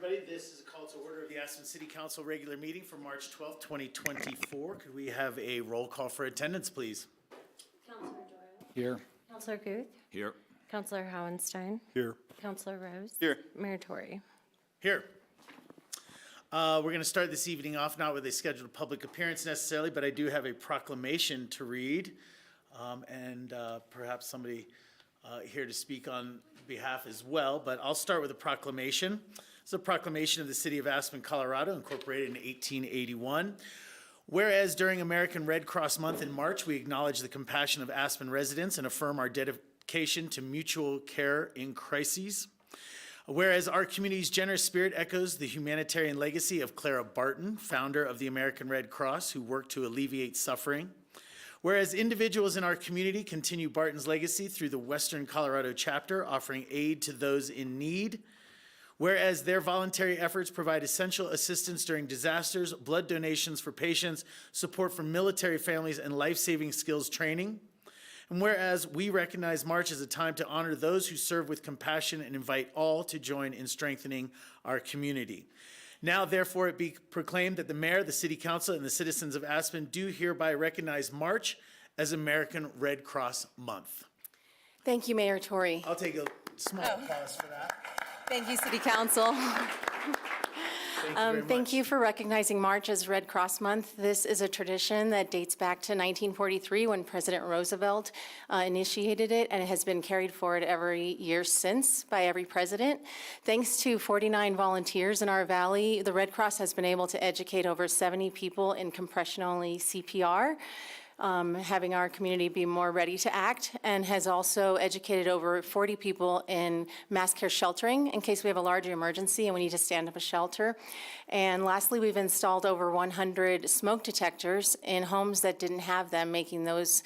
everybody. This is a call to order of the Aspen City Council regular meeting for March 12th, 2024. Could we have a roll call for attendance, please? Councilor Doyle. Here. Councilor Guth. Here. Councilor Howenstein. Here. Councilor Rose. Here. Mayor Tory. Here. We're going to start this evening off not with a scheduled public appearance necessarily, but I do have a proclamation to read, and perhaps somebody here to speak on behalf as well. But I'll start with a proclamation. It's a proclamation of the City of Aspen, Colorado, incorporated in 1881. Whereas during American Red Cross Month in March, we acknowledge the compassion of Aspen residents and affirm our dedication to mutual care in crises. Whereas our community's generous spirit echoes the humanitarian legacy of Clara Barton, founder of the American Red Cross, who worked to alleviate suffering. Whereas individuals in our community continue Barton's legacy through the Western Colorado chapter, offering aid to those in need. Whereas their voluntary efforts provide essential assistance during disasters, blood donations for patients, support for military families, and life-saving skills training. And whereas we recognize March as a time to honor those who serve with compassion and invite all to join in strengthening our community. Now, therefore, it be proclaimed that the mayor, the city council, and the citizens of Aspen do hereby recognize March as American Red Cross Month. Thank you, Mayor Tory. I'll take a small pause for that. Thank you, City Council. Thank you for recognizing March as Red Cross Month. This is a tradition that dates back to 1943 when President Roosevelt initiated it, and it has been carried forward every year since by every president. Thanks to 49 volunteers in our valley, the Red Cross has been able to educate over 70 people in compression-only CPR. Having our community be more ready to act, and has also educated over 40 people in mass care sheltering in case we have a large emergency and we need to stand up a shelter. And lastly, we've installed over 100 smoke detectors in homes that didn't have them, making those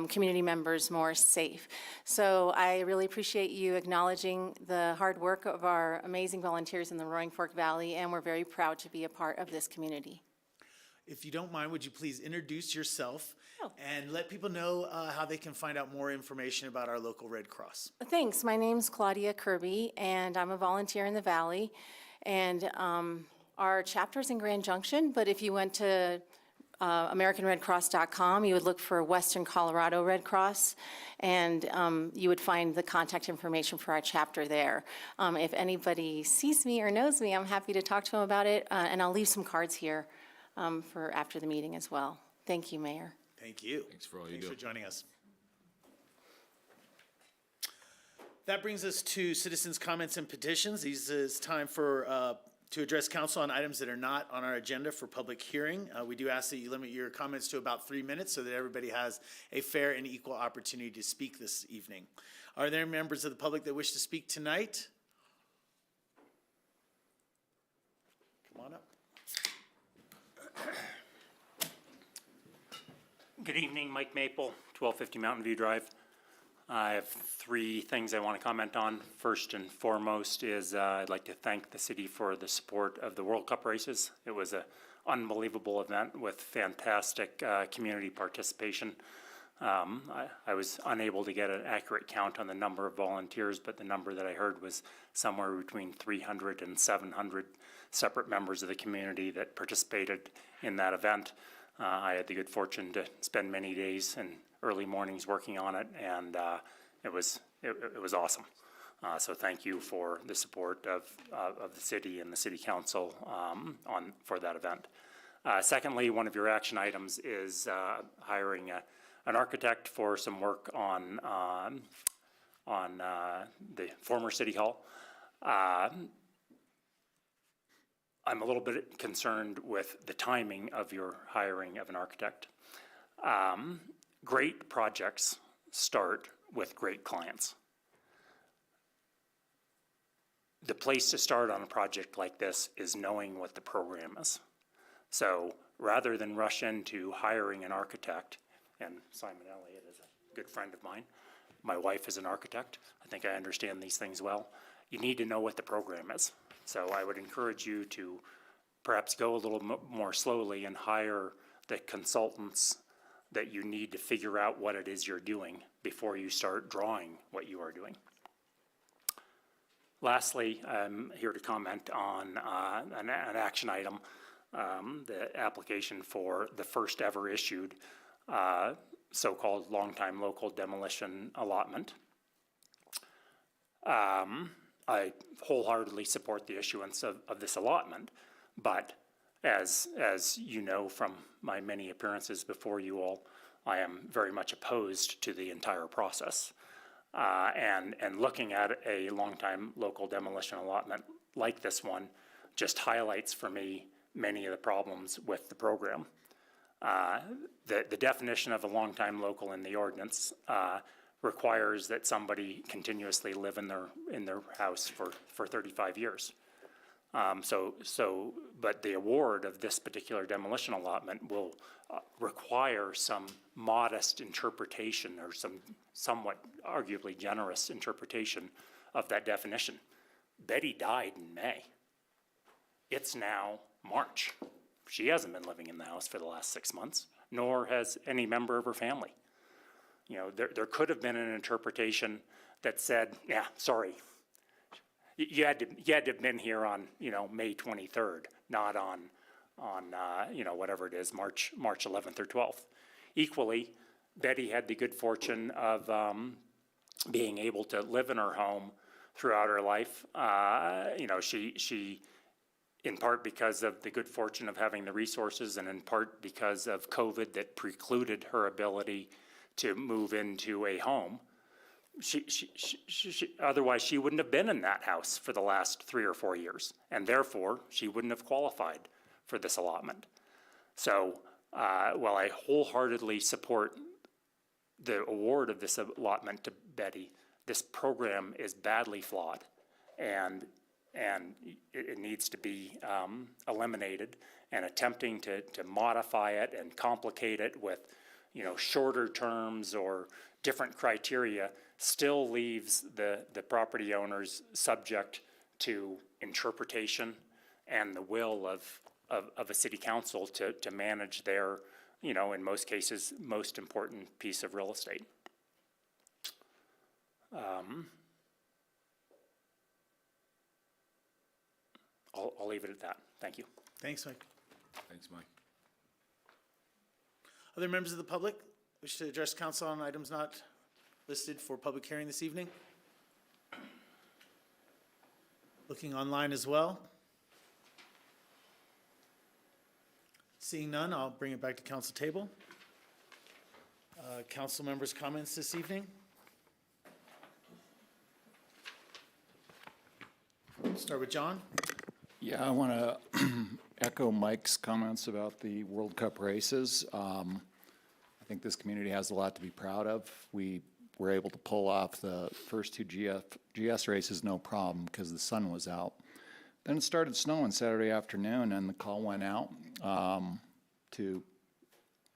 community members more safe. So I really appreciate you acknowledging the hard work of our amazing volunteers in the Roaring Fork Valley, and we're very proud to be a part of this community. If you don't mind, would you please introduce yourself and let people know how they can find out more information about our local Red Cross? Thanks. My name's Claudia Kirby, and I'm a volunteer in the Valley. And our chapter's in Grand Junction, but if you went to AmericanRedCross.com, you would look for Western Colorado Red Cross, and you would find the contact information for our chapter there. If anybody sees me or knows me, I'm happy to talk to them about it, and I'll leave some cards here for after the meeting as well. Thank you, Mayor. Thanks you. Thanks for all you do. Thanks for joining us. That brings us to citizens' comments and petitions. These is time for to address council on items that are not on our agenda for public hearing. We do ask that you limit your comments to about 3 minutes so that everybody has a fair and equal opportunity to speak this evening. Are there members of the public that wish to speak tonight? Come on up. Good evening, Mike Maple, 1250 Mountain View Drive. I have 3 things I want to comment on. First and foremost is I'd like to thank the city for the support of the World Cup races. It was an unbelievable event with fantastic community participation. I was unable to get an accurate count on the number of volunteers, but the number that I heard was somewhere between 300 and 700 separate members of the community that participated in that event. I had the good fortune to spend many days and early mornings working on it, and it was awesome. So thank you for the support of the city and the city council for that event. Secondly, one of your action items is hiring an architect for some work on the former city hall. I'm a little bit concerned with the timing of your hiring of an architect. Great projects start with great clients. The place to start on a project like this is knowing what the program is. So rather than rush into hiring an architect, and Simon Elliott is a good friend of mine, my wife is an architect, I think I understand these things well, you need to know what the program is. So I would encourage you to perhaps go a little more slowly and hire the consultants that you need to figure out what it is you're doing before you start drawing what you are doing. Lastly, I'm here to comment on an action item, the application for the first ever issued so-called long-time local demolition allotment. I wholeheartedly support the issuance of this allotment, but as you know from my many appearances before you all, I am very much opposed to the entire process. And looking at a long-time local demolition allotment like this one just highlights for me many of the problems with the program. The definition of a long-time local in the ordinance requires that somebody continuously live in their house for 35 years. But the award of this particular demolition allotment will require some modest interpretation or some somewhat arguably generous interpretation of that definition. Betty died in May. It's now March. She hasn't been living in the house for the last 6 months, nor has any member of her family. You know, there could have been an interpretation that said, yeah, sorry, you had to have been here on, you know, May 23rd, not on you know, whatever it is, March 11th or 12th. Equally, Betty had the good fortune of being able to live in her home throughout her life. You know, she, in part because of the good fortune of having the resources, and in part because of COVID that precluded her ability to move into a home. Otherwise, she wouldn't have been in that house for the last 3 or 4 years, and therefore, she wouldn't have qualified for this allotment. So, while I wholeheartedly support the award of this allotment to Betty, this program is badly flawed, and it needs to be eliminated. And attempting to modify it and complicate it with, you know, shorter terms or different criteria still leaves the property owners subject to interpretation and the will of a city council to manage their, you know, in most cases, most important piece of real estate. I'll leave it at that. Thank you. Thanks, Mike. Thanks, Mike. Other members of the public wish to address council on items not listed for public hearing this evening? Looking online as well. Seeing none, I'll bring it back to council table. Council members' comments this evening? Start with John. Yeah, I want to echo Mike's comments about the World Cup races. I think this community has a lot to be proud of. We were able to pull off the first two GS races no problem because the sun was out. Then it started snowing Saturday afternoon, and the call went out to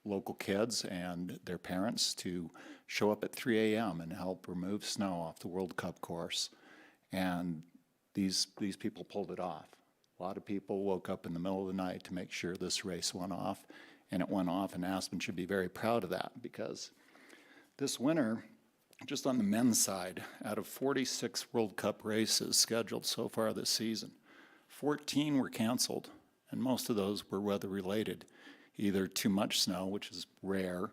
local kids and their parents to show up at 3 a.m. and help remove snow off the World Cup course. And these people pulled it off. A lot of people woke up in the middle of the night to make sure this race went off, and it went off, and Aspen should be very proud of that because this winter, just on the men's side, out of 46 World Cup races scheduled so far this season, 14 were canceled, and most of those were weather-related, either too much snow, which is rare,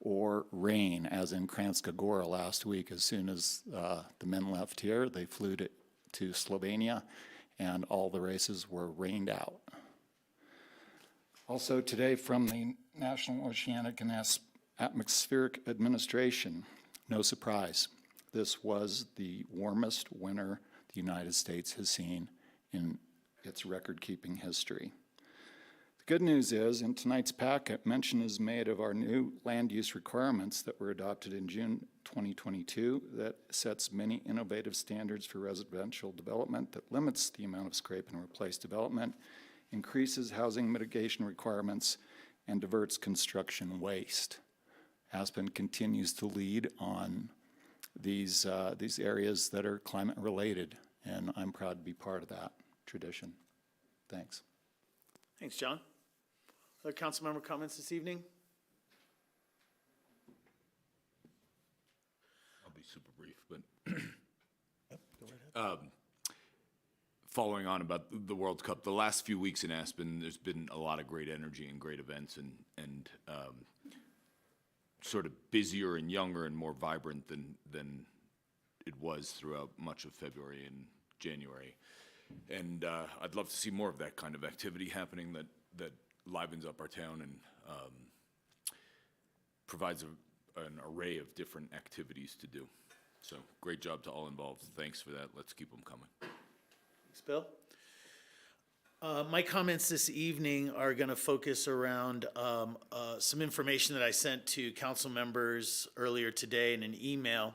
or rain, as in Kranjska Gora last week. As soon as the men left here, they flew to Slovenia, and all the races were rained out. Also today from the National Oceanic and Atmospheric Administration, no surprise, this was the warmest winter the United States has seen in its record-keeping history. The good news is, in tonight's packet, mention is made of our new land use requirements that were adopted in June 2022 that sets many innovative standards for residential development that limits the amount of scrape and replace development, increases housing mitigation requirements, and diverts construction waste. Aspen continues to lead on these areas that are climate related, and I'm proud to be part of that tradition. Thanks. Thanks, John. Other council member comments this evening? I'll be super brief, but Go right ahead. following on about the World Cup, the last few weeks in Aspen, there's been a lot of great energy and great events and sort of busier and younger and more vibrant than it was throughout much of February and January. And I'd love to see more of that kind of activity happening that livens up our town and provides an array of different activities to do. So great job to all involved. Thanks for that. Let's keep them coming. Thanks, Bill. My comments this evening are going to focus around some information that I sent to council members earlier today in an email.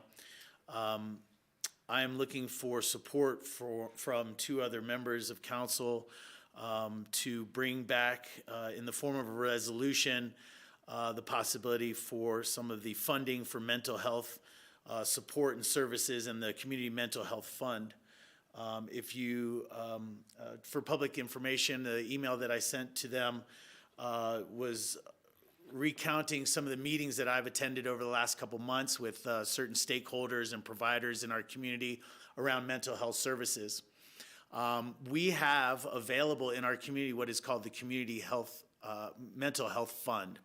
I am looking for support from two other members of council to bring back in the form of a resolution the possibility for some of the funding for mental health support and services in the Community Mental Health Fund. For public information, the email that I sent to them was recounting some of the meetings that I've attended over the last couple months with certain stakeholders and providers in our community around mental health services. We have available in our community what is called the Community Health Mental Health Fund.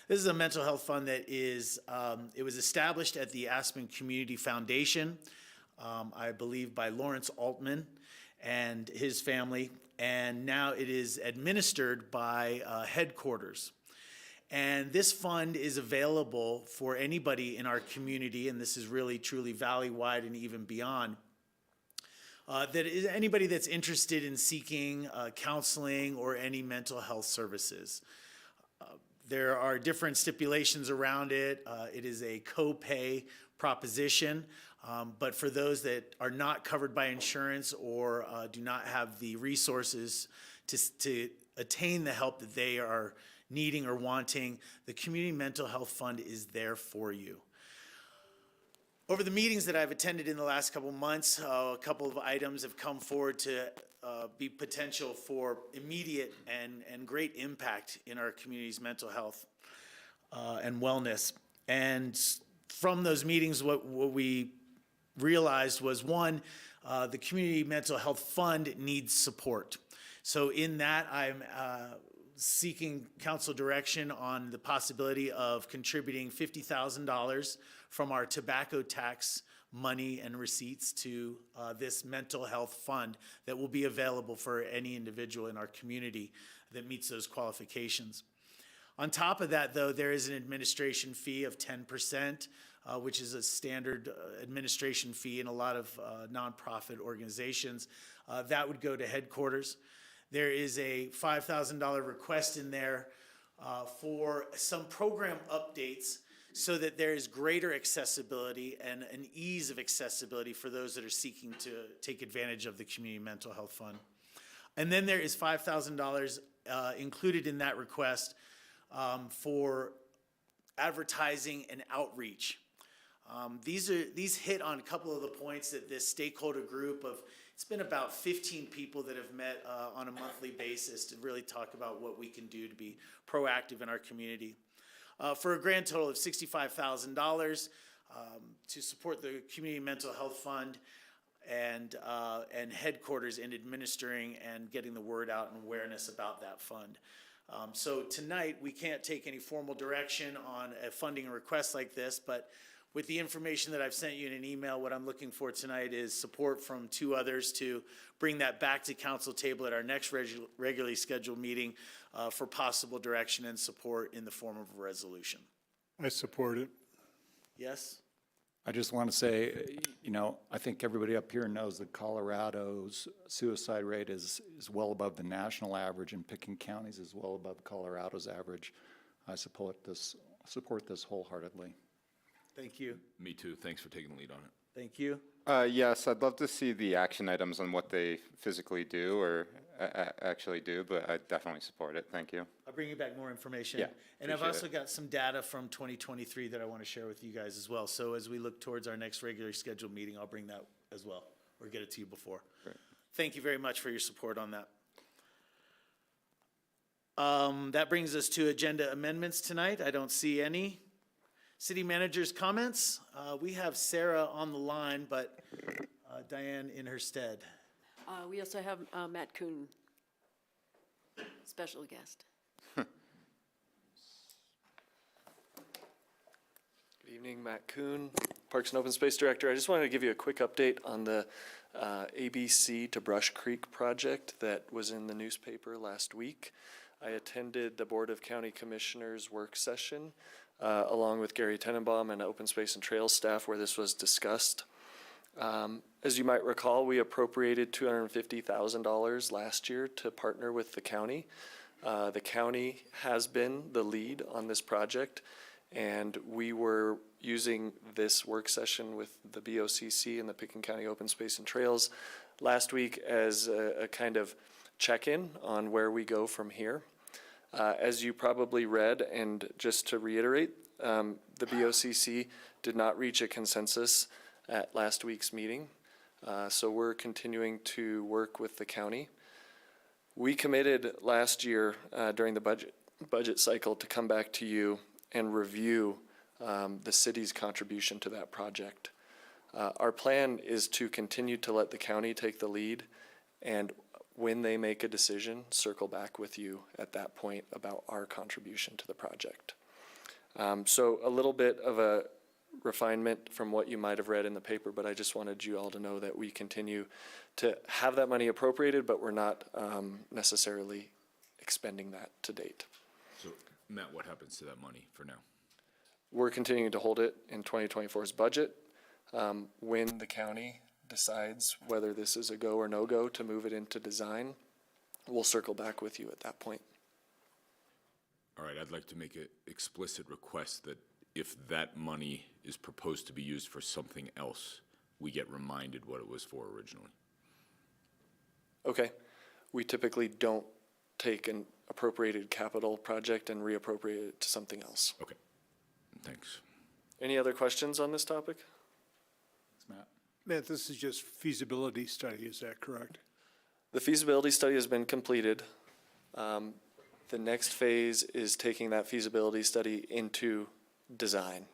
This is a mental health fund that it was established at the Aspen Community Foundation, I believe by Lawrence Altman and his family, and now it is administered by Headquarters. And this fund is available for anybody in our community, and this is really truly valley-wide and even beyond, that is anybody that's interested in seeking counseling or any mental health services. There are different stipulations around it. It is a co-pay proposition, but for those that are not covered by insurance or do not have the resources to attain the help that they are needing or wanting, the Community Mental Health Fund is there for you. Over the meetings that I've attended in the last couple months, a couple of items have come forward to be potential for immediate and great impact in our community's mental health and wellness. And from those meetings, what we realized was, one, the Community Mental Health Fund needs support. So in that, I'm seeking council direction on the possibility of contributing $50,000 from our tobacco tax money and receipts to this mental health fund that will be available for any individual in our community that meets those qualifications. On top of that, though, there is an administration fee of 10%, which is a standard administration fee in a lot of nonprofit organizations. That would go to Headquarters. There is a $5,000 request in there for some program updates so that there is greater accessibility and an ease of accessibility for those that are seeking to take advantage of the Community Mental Health Fund. And then there is $5,000 included in that request for advertising and outreach. These hit on a couple of the points that this stakeholder group of, it's been about 15 people that have met on a monthly basis to really talk about what we can do to be proactive in our community. For a grand total of $65,000 to support the Community Mental Health Fund and Headquarters in administering and getting the word out and awareness about that fund. So tonight, we can't take any formal direction on a funding request like this, but with the information that I've sent you in an email, what I'm looking for tonight is support from two others to bring that back to council table at our next regularly scheduled meeting for possible direction and support in the form of a resolution. I support it. Yes? I just want to say, I think everybody up here knows that Colorado's suicide rate is well above the national average, and Pickens County's is well above Colorado's average. I support this wholeheartedly. Thank you. Me too. Thanks for taking the lead on it. Thank you. Yes, I'd love to see the action items on what they physically do or actually do, but I definitely support it. Thank you. I'll bring you back more information. Yeah, And I've appreciate also got some data from 2023 that I want to share with you guys as well. So as we look towards our next regularly scheduled meeting, I'll bring that as well, or get it to you before. Great. Thank you very much for your support on that. That brings us to agenda amendments tonight. I don't see any. City manager's comments. We have Sarah on the line, but Diane in her stead. We also have Matt Kuhn, special guest. Good evening, Matt Kuhn, Parks and Open Space Director. I just wanted to give you a quick update on the ABC to Brush Creek project that was in the newspaper last week. I attended the Board of County Commissioners work session along with Gary Tenenbaum and Open Space and Trails staff where this was discussed. As you might recall, we appropriated $250,000 last year to partner with the county. The county has been the lead on this project, and we were using this work session with the BOCC and the Pickens County Open Space and Trails last week as a kind of check-in on where we go from here. As you probably read, and just to reiterate, the BOCC did not reach a consensus at last week's meeting. So we're continuing to work with the county. We committed last year during the budget cycle to come back to you and review the city's contribution to that project. Our plan is to continue to let the county take the lead, and when they make a decision, circle back with you at that point about our contribution to the project. So a little bit of a refinement from what you might have read in the paper, but I just wanted you all to know that we continue to have that money appropriated, but we're not necessarily expending that to date. So, Matt, what happens to that money for now? We're continuing to hold it in 2024's budget. When the county decides whether this is a go or no-go to move it into design, we'll circle back with you at that point. All right, I'd like to make an explicit request that if that money is proposed to be used for something else, we get reminded what it was for originally. Okay. We typically don't take an appropriated capital project and reappropriate it to something else. Okay, thanks. Any other questions on this topic? Thanks, Matt. Matt, this is just feasibility study, is that correct? The feasibility study has been completed. The next phase is taking that feasibility study into design.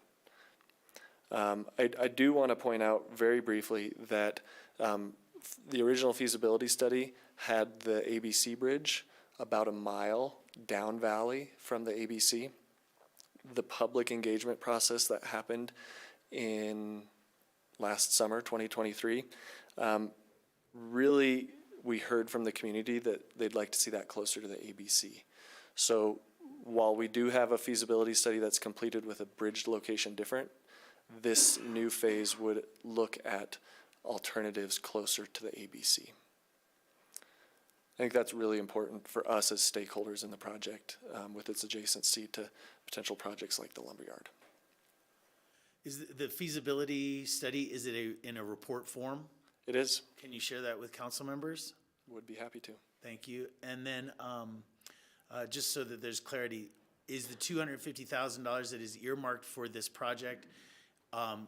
I do want to point out very briefly that the original feasibility study had the ABC bridge about a mile down valley from the ABC. The public engagement process that happened in last summer, 2023, really we heard from the community that they'd like to see that closer to the ABC. So while we do have a feasibility study that's completed with a bridge location different, this new phase would look at alternatives closer to the ABC. I think that's really important for us as stakeholders in the project with its adjacency to potential projects like the lumberyard. Is the feasibility study, is it in a report form? It is. Can you share that with council members? Would be happy to. Thank you. And then, just so that there's clarity, is the $250,000 that is earmarked for this project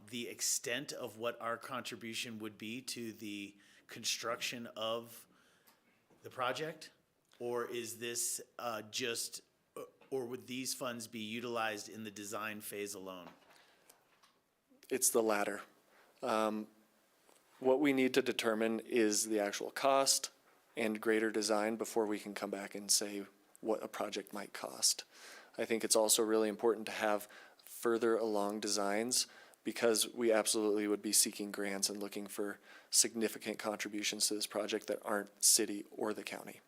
the extent of what our contribution would be to the construction of the project? Or is this or would these funds be utilized in the design phase alone? It's the latter. What we need to determine is the actual cost and greater design before we can come back and say what a project might cost. I think it's also really important to have further along designs because we absolutely would be seeking grants and looking for significant contributions to this project that aren't city or the county.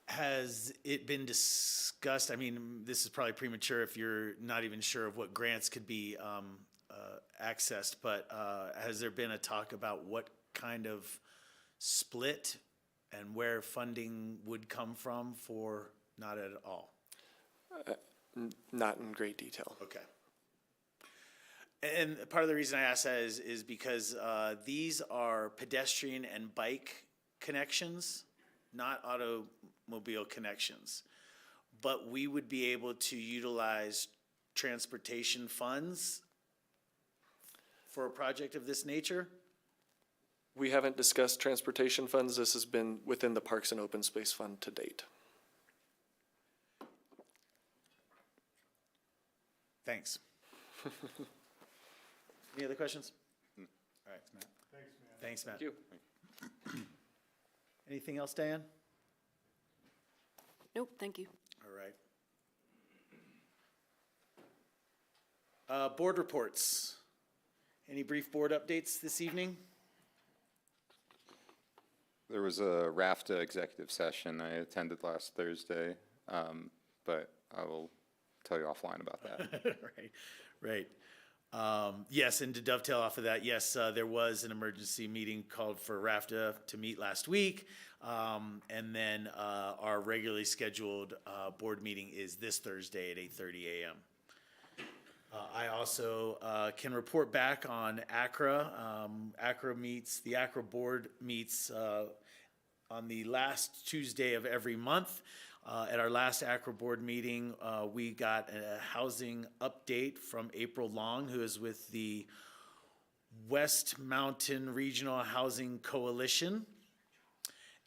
Has it been discussed, I mean, this is probably premature if you're not even sure of what grants could be accessed, but has there been a talk about what kind of split and where funding would come from for not at all? Not in great detail. Okay. And part of the reason I ask that is because these are pedestrian and bike connections, not automobile connections. But we would be able to utilize transportation funds for a project of this nature? We haven't discussed transportation funds. This has been within the Parks and Open Space Fund to date. Thanks. Any other questions? All right. Thanks, Matt. Thank you. Anything else, Diane? Nope, thank you. All right. Board reports. Any brief board updates this evening? There was a RAFTA executive session I attended last Thursday, but I will tell you offline about that. Right. Yes, and to dovetail off of that, yes, there was an emergency meeting called for RAFTA to meet last week. And then our regularly scheduled board meeting is this Thursday at 8:30 a.m. I also can report back on ACRA. The ACRA board meets on the last Tuesday of every month. At our last ACRA board meeting, we got a housing update from April Long, who is with the West Mountain Regional Housing Coalition.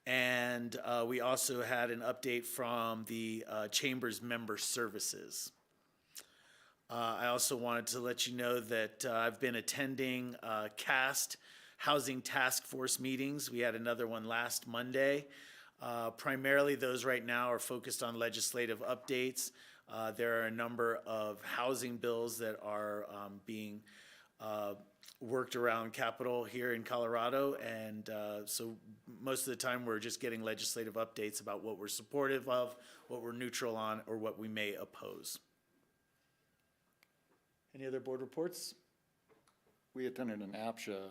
And we also had an update from the Chamber's Member Services. I also wanted to let you know that I've been attending CAST Housing Task Force meetings. We had another one last Monday. Primarily, those right now are focused on legislative updates. There are a number of housing bills that are being worked around Capitol here in Colorado, and so most of the time we're just getting legislative updates about what we're supportive of, what we're neutral on, or what we may oppose. Any other board reports? We attended an APSHA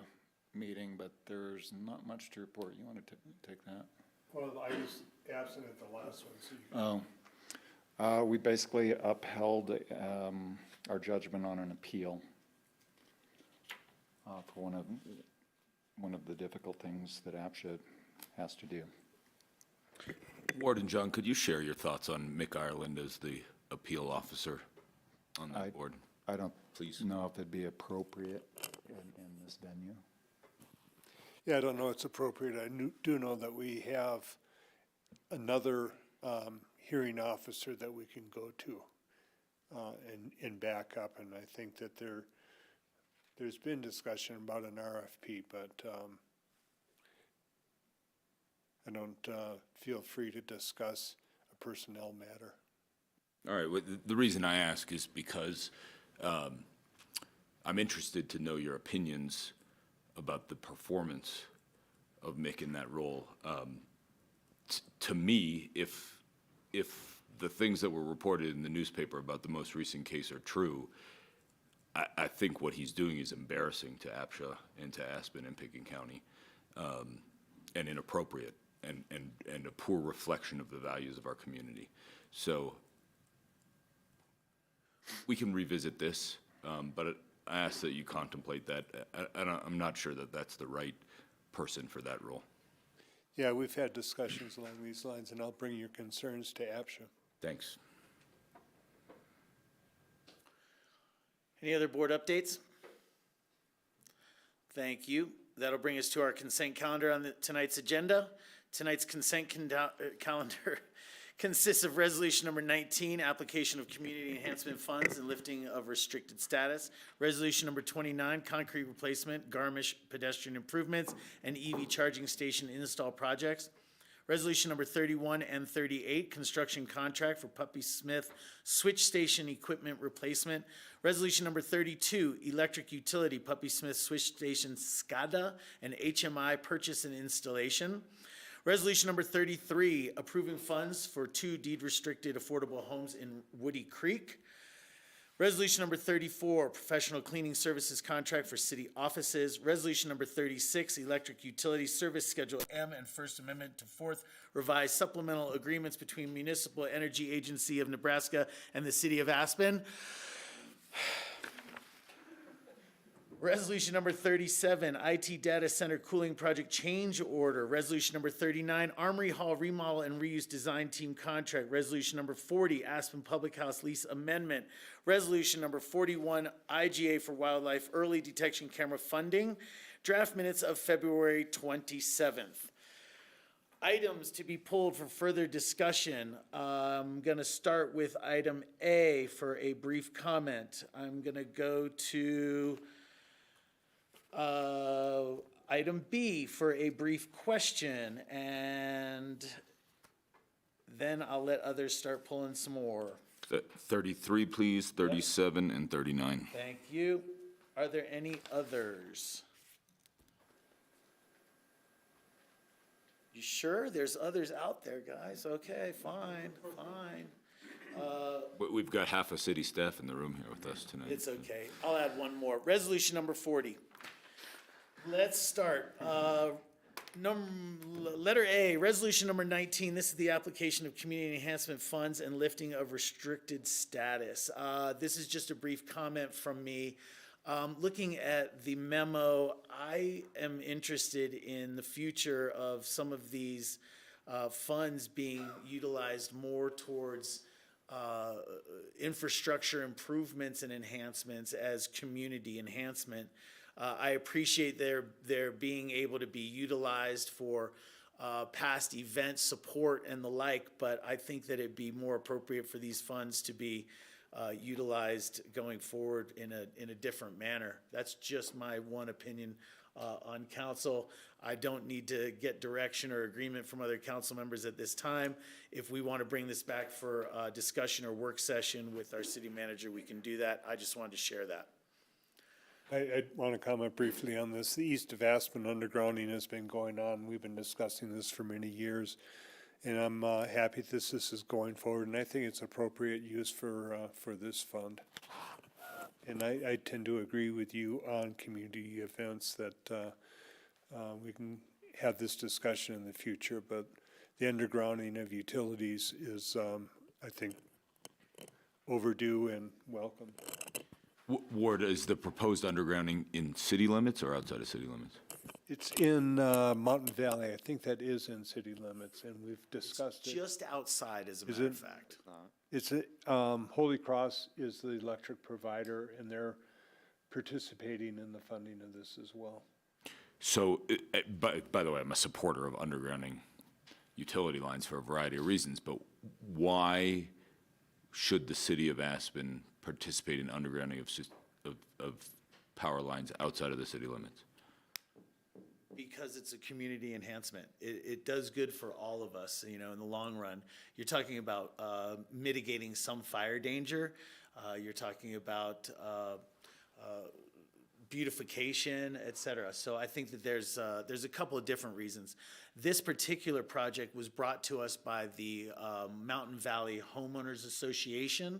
meeting, but there's not much to report. You want to take that? Well, I was absent at the last one, so you We basically upheld our judgment on an appeal for one of the difficult things that APSHA has to do. Ward and John, could you share your thoughts on Mick Ireland as the appeal officer on that board? I don't Please. know if it'd be appropriate in this venue. Yeah, I don't know it's appropriate. I do know that we have another hearing officer that we can go to and back up, and I think that there's been discussion about an RFP, but I don't feel free to discuss a personnel matter. All right, well, the reason I ask is because I'm interested to know your opinions about the performance of Mick in that role. To me, if the things that were reported in the newspaper about the most recent case are true, I think what he's doing is embarrassing to APSHA and to Aspen and Pickens County, and inappropriate and a poor reflection of the values of our community. So we can revisit this, but I ask that you contemplate that. I'm not sure that that's the right person for that role. Yeah, we've had discussions along these lines, and I'll bring your concerns to APSHA. Thanks. Any other board updates? Thank you. That'll bring us to our consent calendar on tonight's agenda. Tonight's consent calendar consists of resolution number 19, application of community enhancement funds and lifting of restricted status. Resolution number 29, concrete replacement, Garmisch pedestrian improvements, and EV charging station install projects. Resolution number 31 and 38, construction contract for Puppy Smith switch station equipment replacement. Resolution number 32, electric utility Puppy Smith switch station SCADA and HMI purchase and installation. Resolution number 33, approving funds for 2 deed-restricted affordable homes in Woody Creek. Resolution number 34, professional cleaning services contract for city offices. Resolution number 36, electric utility service schedule M and First Amendment to Fourth revised supplemental agreements between Municipal Energy Agency of Nebraska and the city of Aspen. Resolution number 37, IT data center cooling project change order. Resolution number 39, Armory Hall remodel and reuse design team contract. Resolution number 40, Aspen Public House lease amendment. Resolution number 41, IGA for wildlife early detection camera funding. Draft minutes of February 27th. Items to be pulled for further discussion. I'm going to start with item A for a brief comment. I'm going to go to Item B for a brief question, and then I'll let others start pulling some more. 33, please, 37, and 39. Thank you. Are there any others? You sure? There's others out there, guys. Okay, fine, fine. We've got half a city staff in the room here with us tonight. It's okay. I'll add one more. Resolution number 40. Let's start. Letter A, resolution number 19. This is the application of community enhancement funds and lifting of restricted status. This is just a brief comment from me. Looking at the memo, I am interested in the future of some of these funds being utilized more towards infrastructure improvements and enhancements as community enhancement. I appreciate their being able to be utilized for past event support and the like, but I think that it'd be more appropriate for these funds to be utilized going forward in a different manner. That's just my one opinion on council. I don't need to get direction or agreement from other council members at this time. If we want to bring this back for discussion or work session with our city manager, we can do that. I just wanted to share that. I want to comment briefly on this. The east of Aspen undergrounding has been going on. We've been discussing this for many years. And I'm happy this is going forward, and I think it's appropriate use for this fund. And I tend to agree with you on community events that we can have this discussion in the future, but the undergrounding of utilities is, I think, overdue and welcome. Ward, is the proposed undergrounding in city limits or outside of city limits? It's in Mountain Valley. I think that is in city limits, and we've discussed it. Just outside, as a Is matter it? of fact. It's, Holy Cross is the electric provider, and they're participating in the funding of this as well. So, by the way, I'm a supporter of undergrounding utility lines for a variety of reasons, but why should the city of Aspen participate in undergrounding of power lines outside of the city limits? Because it's a community enhancement. It does good for all of us, in the long run. You're talking about mitigating some fire danger. You're talking about beautification, et cetera. So I think that there's a couple of different reasons. This particular project was brought to us by the Mountain Valley Homeowners Association.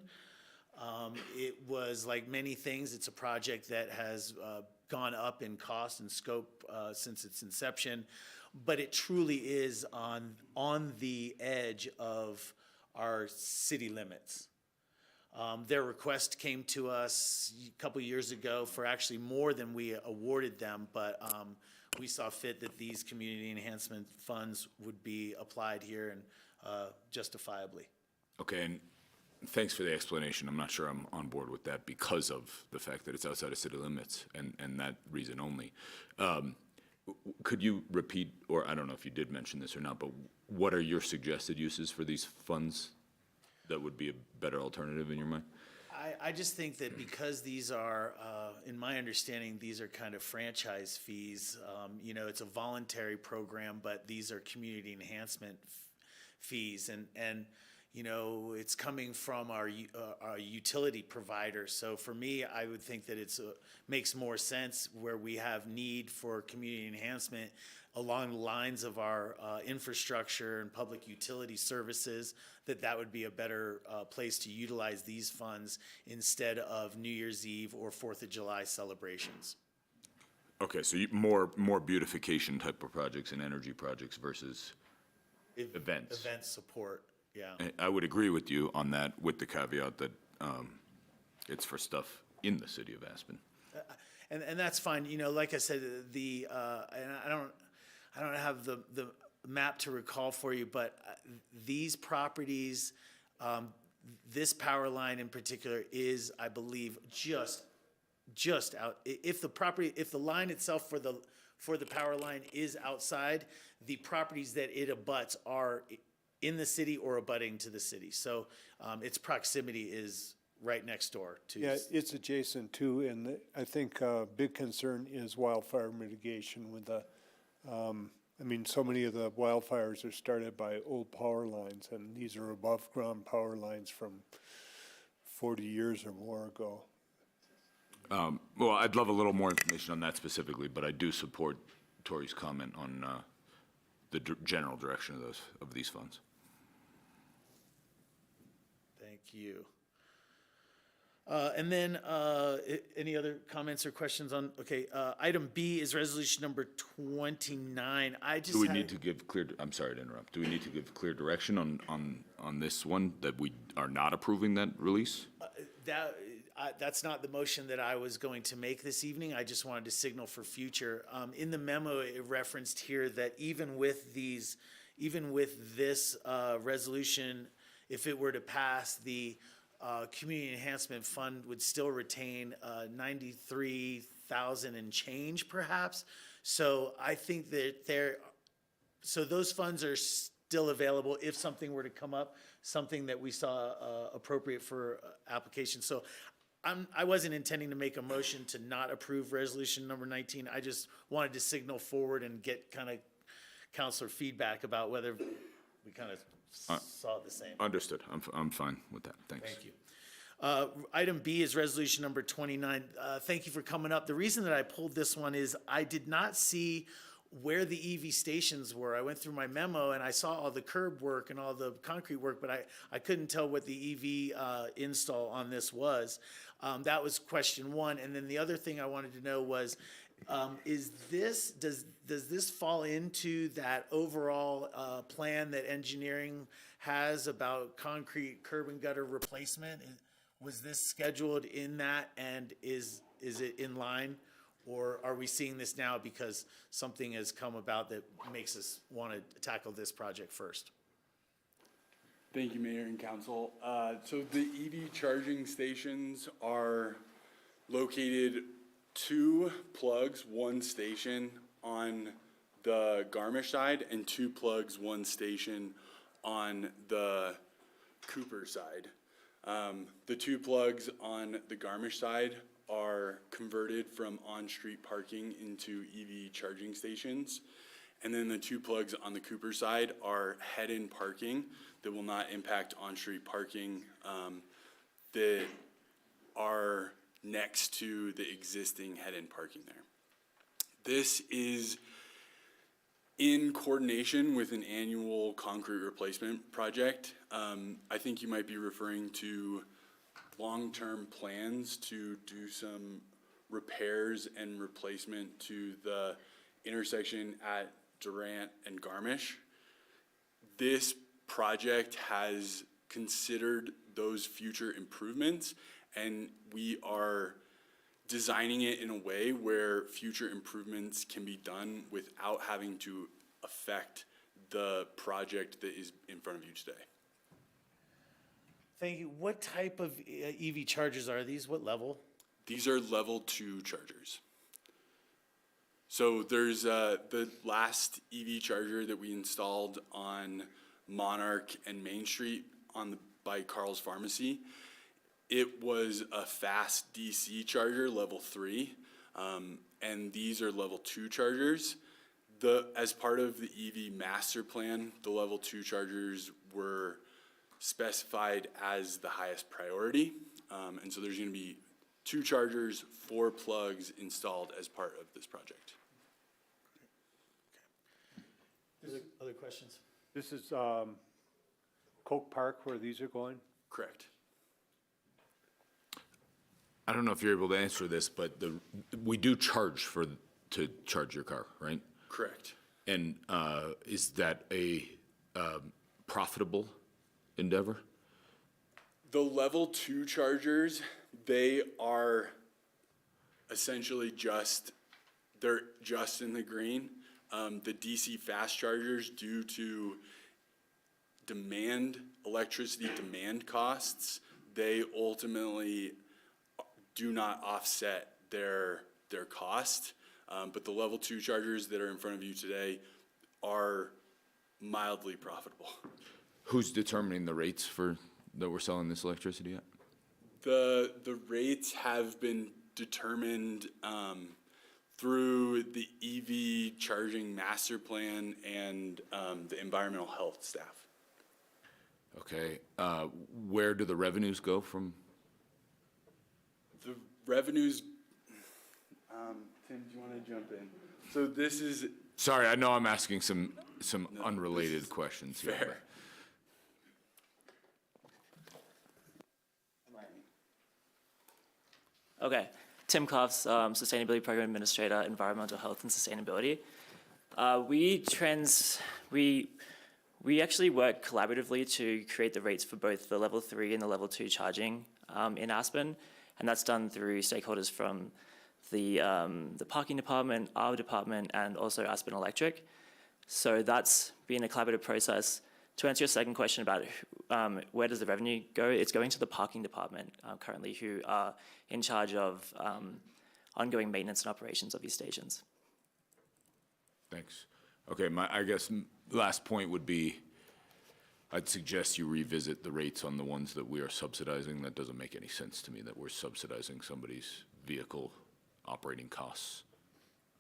It was, like many things, it's a project that has gone up in cost and scope since its inception, but it truly is on the edge of our city limits. Their request came to us a couple years ago for actually more than we awarded them, but we saw fit that these community enhancement funds would be applied here and justifiably. Okay, and thanks for the explanation. I'm not sure I'm on board with that because of the fact that it's outside of city limits and that reason only. Could you repeat, or I don't know if you did mention this or not, but what are your suggested uses for these funds that would be a better alternative in your mind? I just think that because these are, in my understanding, these are kind of franchise fees. It's a voluntary program, but these are community enhancement fees, and it's coming from our utility provider. So for me, I would think that it's makes more sense where we have need for community enhancement along the lines of our infrastructure and public utility services, that would be a better place to utilize these funds instead of New Year's Eve or 4th of July celebrations. Okay, so more beautification type of projects and energy projects versus events. Event support, yeah. I would agree with you on that, with the caveat that it's for stuff in the city of Aspen. And that's fine. Like I said, and I don't have the map to recall for you, but these properties, this power line in particular is, I believe, just out. If the line itself for the power line is outside, the properties that it abuts are in the city or abutting to the city. So its proximity is right next door to. Yeah, it's adjacent to, and I think a big concern is wildfire mitigation with the, I mean, so many of the wildfires are started by old power lines, and these are above-ground power lines from 40 years or more ago. Well, I'd love a little more information on that specifically, but I do support Tori's comment on the general direction of these funds. Thank you. And then, any other comments or questions on, okay, item B is resolution number 29. I just Do we had- need to give clear, I'm sorry to interrupt, do we need to give clear direction on this one, that we are not approving that release? That's not the motion that I was going to make this evening. I just wanted to signal for future. In the memo, it referenced here that even with this resolution, if it were to pass, the Community Enhancement Fund would still retain 93,000 and change perhaps. So I think that so those funds are still available if something were to come up, something that we saw appropriate for application. So I wasn't intending to make a motion to not approve resolution number 19. I just wanted to signal forward and get kind of counselor feedback about whether we kind of saw the same. Understood. I'm fine with that. Thanks. Thank you. Item B is resolution number 29. Thank you for coming up. The reason that I pulled this one is I did not see where the EV stations were. I went through my memo and I saw all the curb work and all the concrete work, but I couldn't tell what the EV install on this was. That was question one. And then the other thing I wanted to know was, does this fall into that overall plan that engineering has about concrete curb and gutter replacement? Was this scheduled in that, and is it in line? Or are we seeing this now because something has come about that makes us want to tackle this project first? Thank you, Mayor and Council. So the EV charging stations are located 2 plugs, 1 station on the Garmisch side, and 2 plugs, 1 station on the Cooper side. The 2 plugs on the Garmisch side are converted from on-street parking into EV charging stations. And then the 2 plugs on the Cooper side are head-in parking that will not impact on-street parking that are next to the existing head-in parking there. This is in coordination with an annual concrete replacement project. I think you might be referring to long-term plans to do some repairs and replacement to the intersection at Durant and Garmisch. This project has considered those future improvements, and we are designing it in a way where future improvements can be done without having to affect the project that is in front of you today. Thank you. What type of EV chargers are these? What level? These are level 2 chargers. So there's the last EV charger that we installed on Monarch and Main Street by Carl's Pharmacy. It was a fast DC charger, level 3, and these are level 2 chargers. As part of the EV master plan, the level 2 chargers were specified as the highest priority. And so there's going to be 2 chargers, 4 plugs installed as part of this project. Other questions? This is Coke Park where these are going? Correct. I don't know if you're able to answer this, but we do charge to charge your car, right? Correct. And is that a profitable endeavor? The level 2 chargers, they are essentially they're just in the green. The DC fast chargers, due to electricity demand costs, they ultimately do not offset their cost. But the level 2 chargers that are in front of you today are mildly profitable. Who's determining the rates that we're selling this electricity at? The rates have been determined through the EV charging master plan and the environmental health staff. Okay, where do the revenues go from? The revenues, Tim, do you want to jump in? So this is Sorry, I know I'm asking some unrelated questions here. fair. Okay, Tim Cloughs, Sustainability Program Administrator, Environmental Health and Sustainability. We actually work collaboratively to create the rates for both the level 3 and the level 2 charging in Aspen, and that's done through stakeholders from the parking department, our department, and also Aspen Electric. So that's been a collaborative process. To answer your second question about where does the revenue go, it's going to the parking department currently, who are in charge of ongoing maintenance and operations of these stations. Thanks. Okay, I guess last point would be, I'd suggest you revisit the rates on the ones that we are subsidizing. That doesn't make any sense to me that we're subsidizing somebody's vehicle operating costs.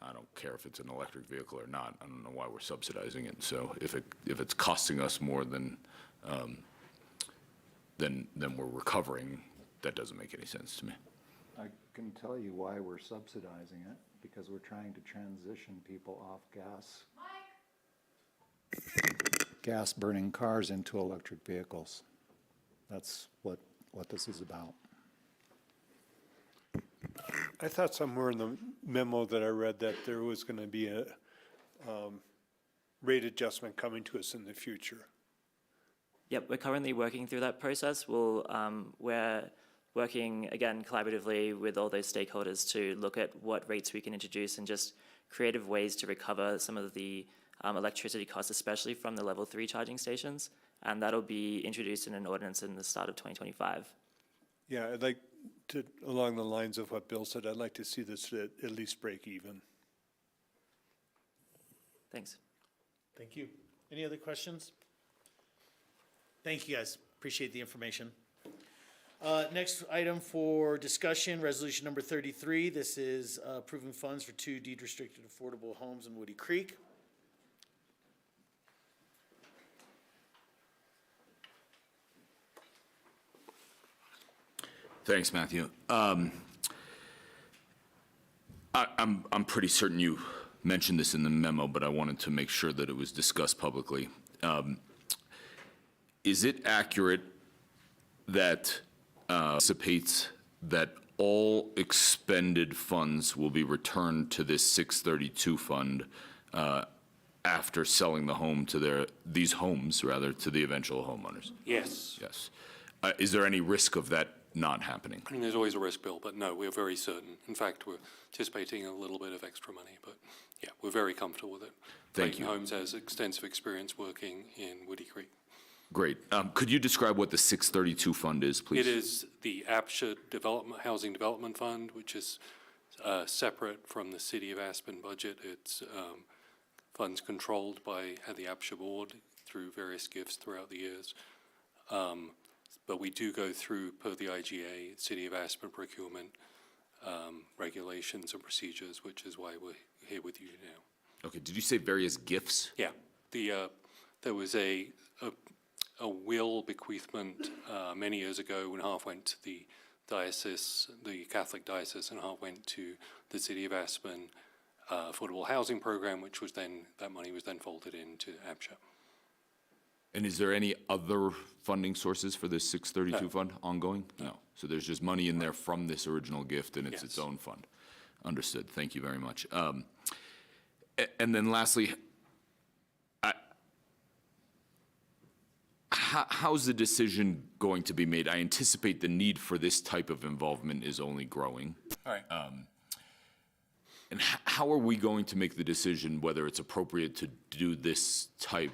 I don't care if it's an electric vehicle or not. I don't know why we're subsidizing it. So if it's costing us more than we're recovering, that doesn't make any sense to me. I can tell you why we're subsidizing it, because we're trying to transition people off gas burning cars into electric vehicles. That's what this is about. I thought somewhere in the memo that I read that there was going to be a rate adjustment coming to us in the future. Yep, we're currently working through that process. We're working, again, collaboratively with all those stakeholders to look at what rates we can introduce and just creative ways to recover some of the electricity costs, especially from the level 3 charging stations. And that'll be introduced in an ordinance in the start of 2025. Yeah, I'd like to, along the lines of what Bill said, I'd like to see this at least break even. Thanks. Thank you. Any other questions? Thank you, guys. Appreciate the information. Next item for discussion, resolution number 33. This is approving funds for 2 deed-restricted affordable homes in Woody Creek. Thanks, Matthew. I'm pretty certain you mentioned this in the memo, but I wanted to make sure that it was discussed publicly. Is it accurate that anticipates that all expended funds will be returned to this 632 fund after selling the home to these homes to the eventual homeowners? Yes. Yes. Is there any risk of that not happening? I mean, there's always a risk, Bill, but no, we're very certain. In fact, we're anticipating a little bit of extra money, but yeah, we're very comfortable with it. Thank you. Clayton Homes has extensive experience working in Woody Creek. Great. Could you describe what the 632 fund is, please? It is the APSHA Housing Development Fund, which is separate from the City of Aspen budget. It's funds controlled by the APSHA board through various gifts throughout the years. But we do go through, per the IGA, City of Aspen procurement regulations and procedures, which is why we're here with you now. Okay. Did you say various gifts? Yeah. There was a will bequeathment many years ago when half went to the diocese, the Catholic diocese, and half went to the City of Aspen affordable housing program, which was then, that money was then folded into APSHA. And is there any other funding sources for this 632 fund ongoing? No. So there's just money in there from this original gift, and it's its own fund. Understood. Thank you very much. And then lastly, how's the decision going to be made? I anticipate the need for this type of involvement is only growing. All right. And how are we going to make the decision whether it's appropriate to do this type,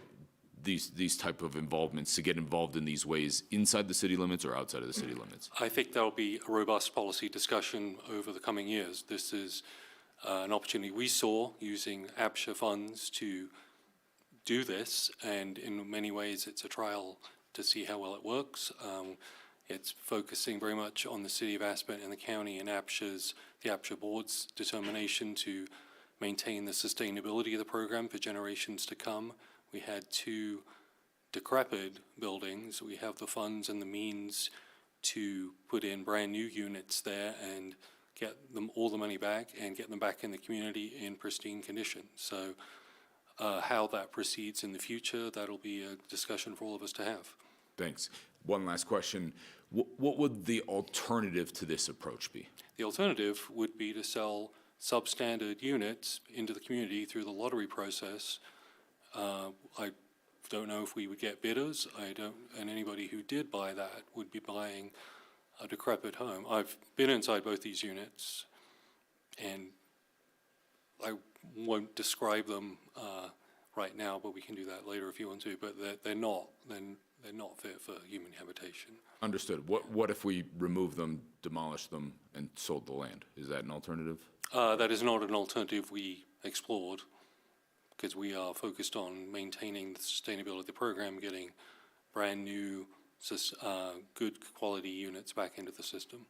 these type of involvements, to get involved in these ways inside the city limits or outside of the city limits? I think there'll be a robust policy discussion over the coming years. This is an opportunity we saw using APSHA funds to do this, and in many ways it's a trial to see how well it works. It's focusing very much on the city of Aspen and the county and the APSHA board's determination to maintain the sustainability of the program for generations to come. We had 2 decrepit buildings. We have the funds and the means to put in brand-new units there and get them all the money back and get them back in the community in pristine condition. So how that proceeds in the future, that'll be a discussion for all of us to have. Thanks. One last question. What would the alternative to this approach be? The alternative would be to sell substandard units into the community through the lottery process. I don't know if we would get bidders. And anybody who did buy that would be buying a decrepit home. I've been inside both these units, and I won't describe them right now, but we can do that later if you want to. But they're not fit for human habitation. Understood. What if we remove them, demolish them, and sold the land? Is that an alternative? That is not an alternative we explored, because we are focused on maintaining the sustainability of the program, getting brand new, good quality units back into the system.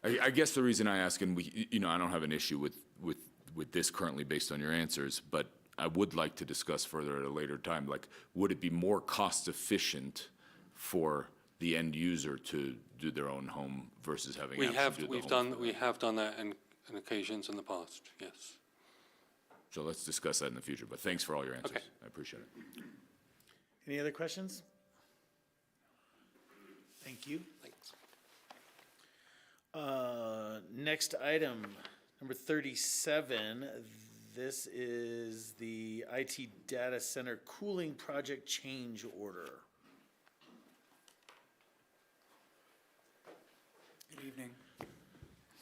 I guess the reason I ask, and I don't have an issue with this currently based on your answers, but I would like to discuss further at a later time, like, would it be more cost efficient for the end user to do their own home versus having We APSHA have do the home for them? we have done that on occasions in the past, yes. So let's discuss that in the future, but thanks for all your answers. Okay. I appreciate it. Any other questions? Thank you. Thanks. Next item, number 37. This is the IT data center cooling project change order. Good evening.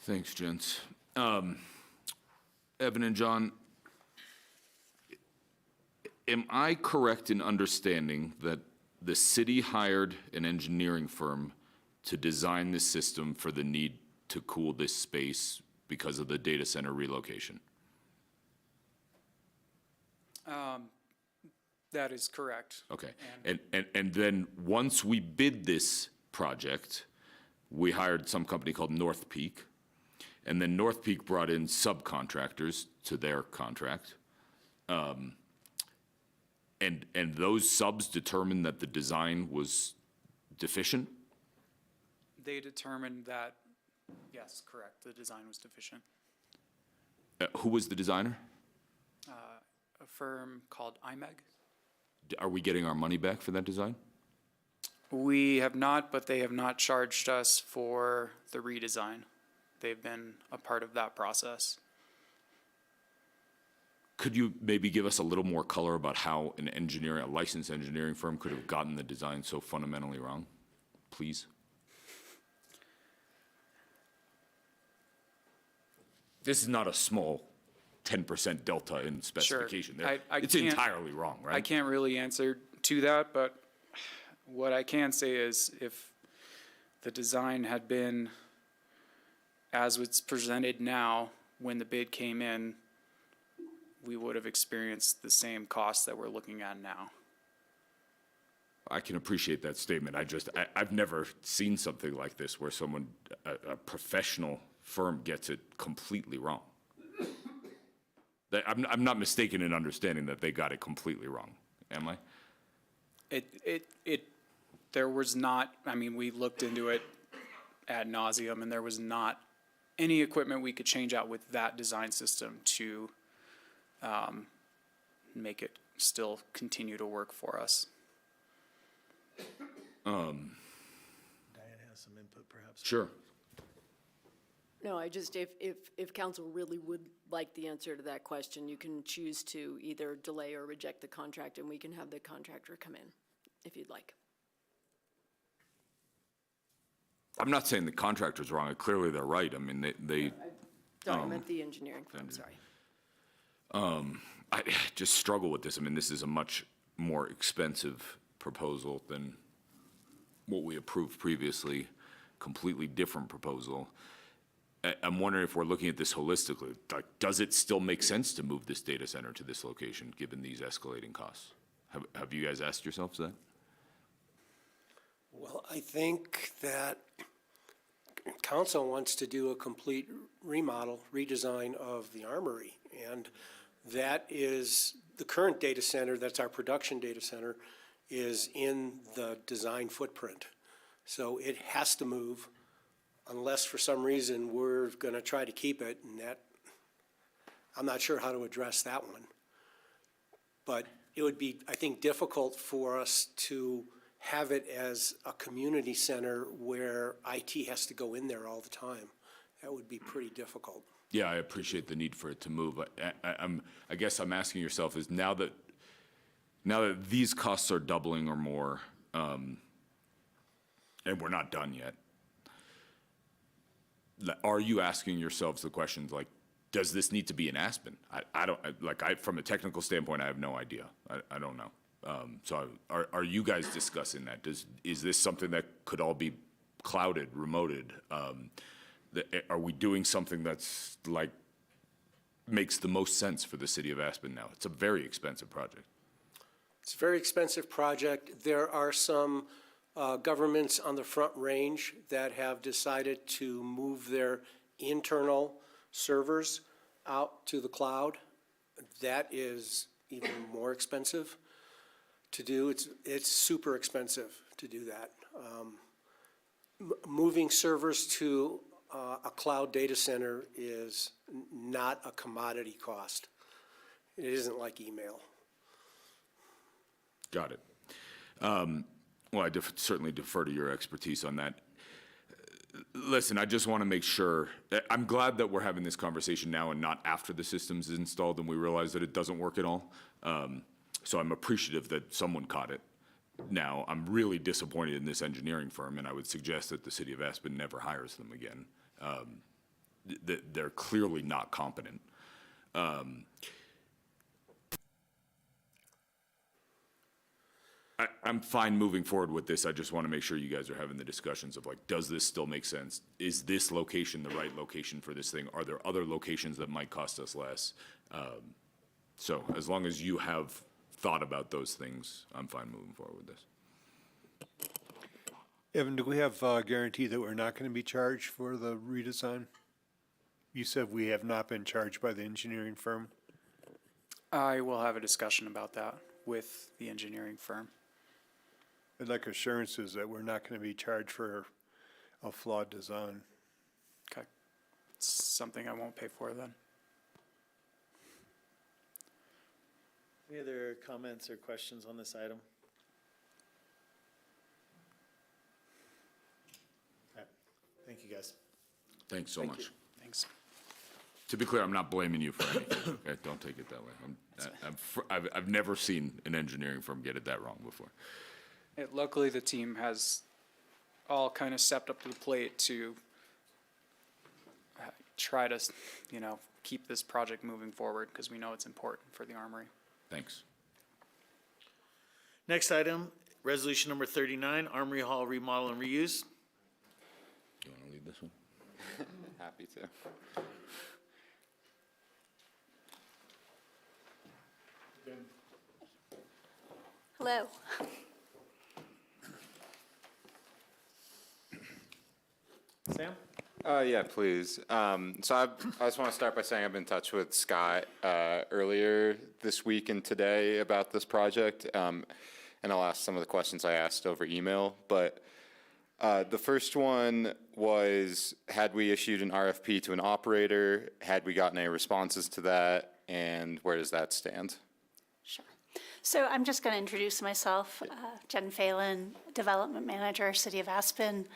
Thanks, gents. Evan and John, am I correct in understanding that the city hired an engineering firm to design this system for the need to cool this space because of the data center relocation? That is correct. Okay. And then once we bid this project, we hired some company called North Peak, and then North Peak brought in subcontractors to their contract. And those subs determined that the design was deficient? They determined that, yes, correct, the design was deficient. Who was the designer? A firm called IMEG. Are we getting our money back for that design? We have not, but they have not charged us for the redesign. They've been a part of that process. Could you maybe give us a little more color about how a licensed engineering firm could have gotten the design so fundamentally wrong, please? This is not a small 10% delta in specification. Sure. It's entirely wrong, right? I can't really answer to that, but what I can say is if the design had been as it's presented now, when the bid came in, we would have experienced the same costs that we're looking at now. I can appreciate that statement. I've never seen something like this where a professional firm gets it completely wrong. I'm not mistaken in understanding that they got it completely wrong, am I? There was not, we looked into it ad nauseum, and there was not any equipment we could change out with that design system to make it still continue to work for us. Diane has some input, perhaps. Sure. No, if council really would like the answer to that question, you can choose to either delay or reject the contract, and we can have the contractor come in, if you'd like. I'm not saying the contractor's wrong. Clearly, they're right. They Sorry, I meant the engineering firm, sorry. I just struggle with this. This is a much more expensive proposal than what we approved previously, completely different proposal. I'm wondering if we're looking at this holistically. Like, does it still make sense to move this data center to this location, given these escalating costs? Have you guys asked yourselves that? Well, I think that council wants to do a complete remodel, redesign of the armory. And that is, the current data center, that's our production data center, is in the design footprint. So it has to move unless for some reason we're gonna try to keep it, and that, I'm not sure how to address that one. But it would be, I think, difficult for us to have it as a community center where IT has to go in there all the time. That would be pretty difficult. Yeah, I appreciate the need for it to move. I guess I'm asking yourself is now that these costs are doubling or more, and we're not done yet, are you asking yourselves the questions like, does this need to be in Aspen? From a technical standpoint, I have no idea. I don't know. So are you guys discussing that? Is this something that could all be clouded, remoted? Are we doing something that's like, makes the most sense for the city of Aspen now? It's a very expensive project. It's a very expensive project. There are some governments on the Front Range that have decided to move their internal servers out to the cloud. That is even more expensive to do. It's super expensive to do that. Moving servers to a cloud data center is not a commodity cost. It isn't like email. Got it. Well, I certainly defer to your expertise on that. Listen, I just want to make sure, I'm glad that we're having this conversation now and not after the system's installed and we realize that it doesn't work at all. So I'm appreciative that someone caught it. Now, I'm really disappointed in this engineering firm, and I would suggest that the city of Aspen never hires them again. They're clearly not competent. I'm fine moving forward with this. I just want to make sure you guys are having the discussions of like, does this still make sense? Is this location the right location for this thing? Are there other locations that might cost us less? So as long as you have thought about those things, I'm fine moving forward with this. Evan, do we have a guarantee that we're not going to be charged for the redesign? You said we have not been charged by the engineering firm. I will have a discussion about that with the engineering firm. I'd like assurances that we're not going to be charged for a flawed design. Okay. It's something I won't pay for then. Any other comments or questions on this item? Okay. Thank you, guys. Thanks so much. Thanks. To be clear, I'm not blaming you for anything. Okay? Don't take it that way. I've never seen an engineering firm get it that wrong before. Luckily, the team has all kind of stepped up to the plate to try to, keep this project moving forward because we know it's important for the Armory. Thanks. Next item, resolution number 39, Armory Hall remodel and reuse. You want to lead this one? Happy to. Hello. Sam? Yeah, please. So I just want to start by saying I've been in touch with Scott earlier this week and today about this project, and I'll ask some of the questions I asked over email. But the first one was, had we issued an RFP to an operator? Had we gotten any responses to that? And where does that stand? Sure. So I'm just going to introduce myself, Jen Phelan, Development Manager, City of Aspen.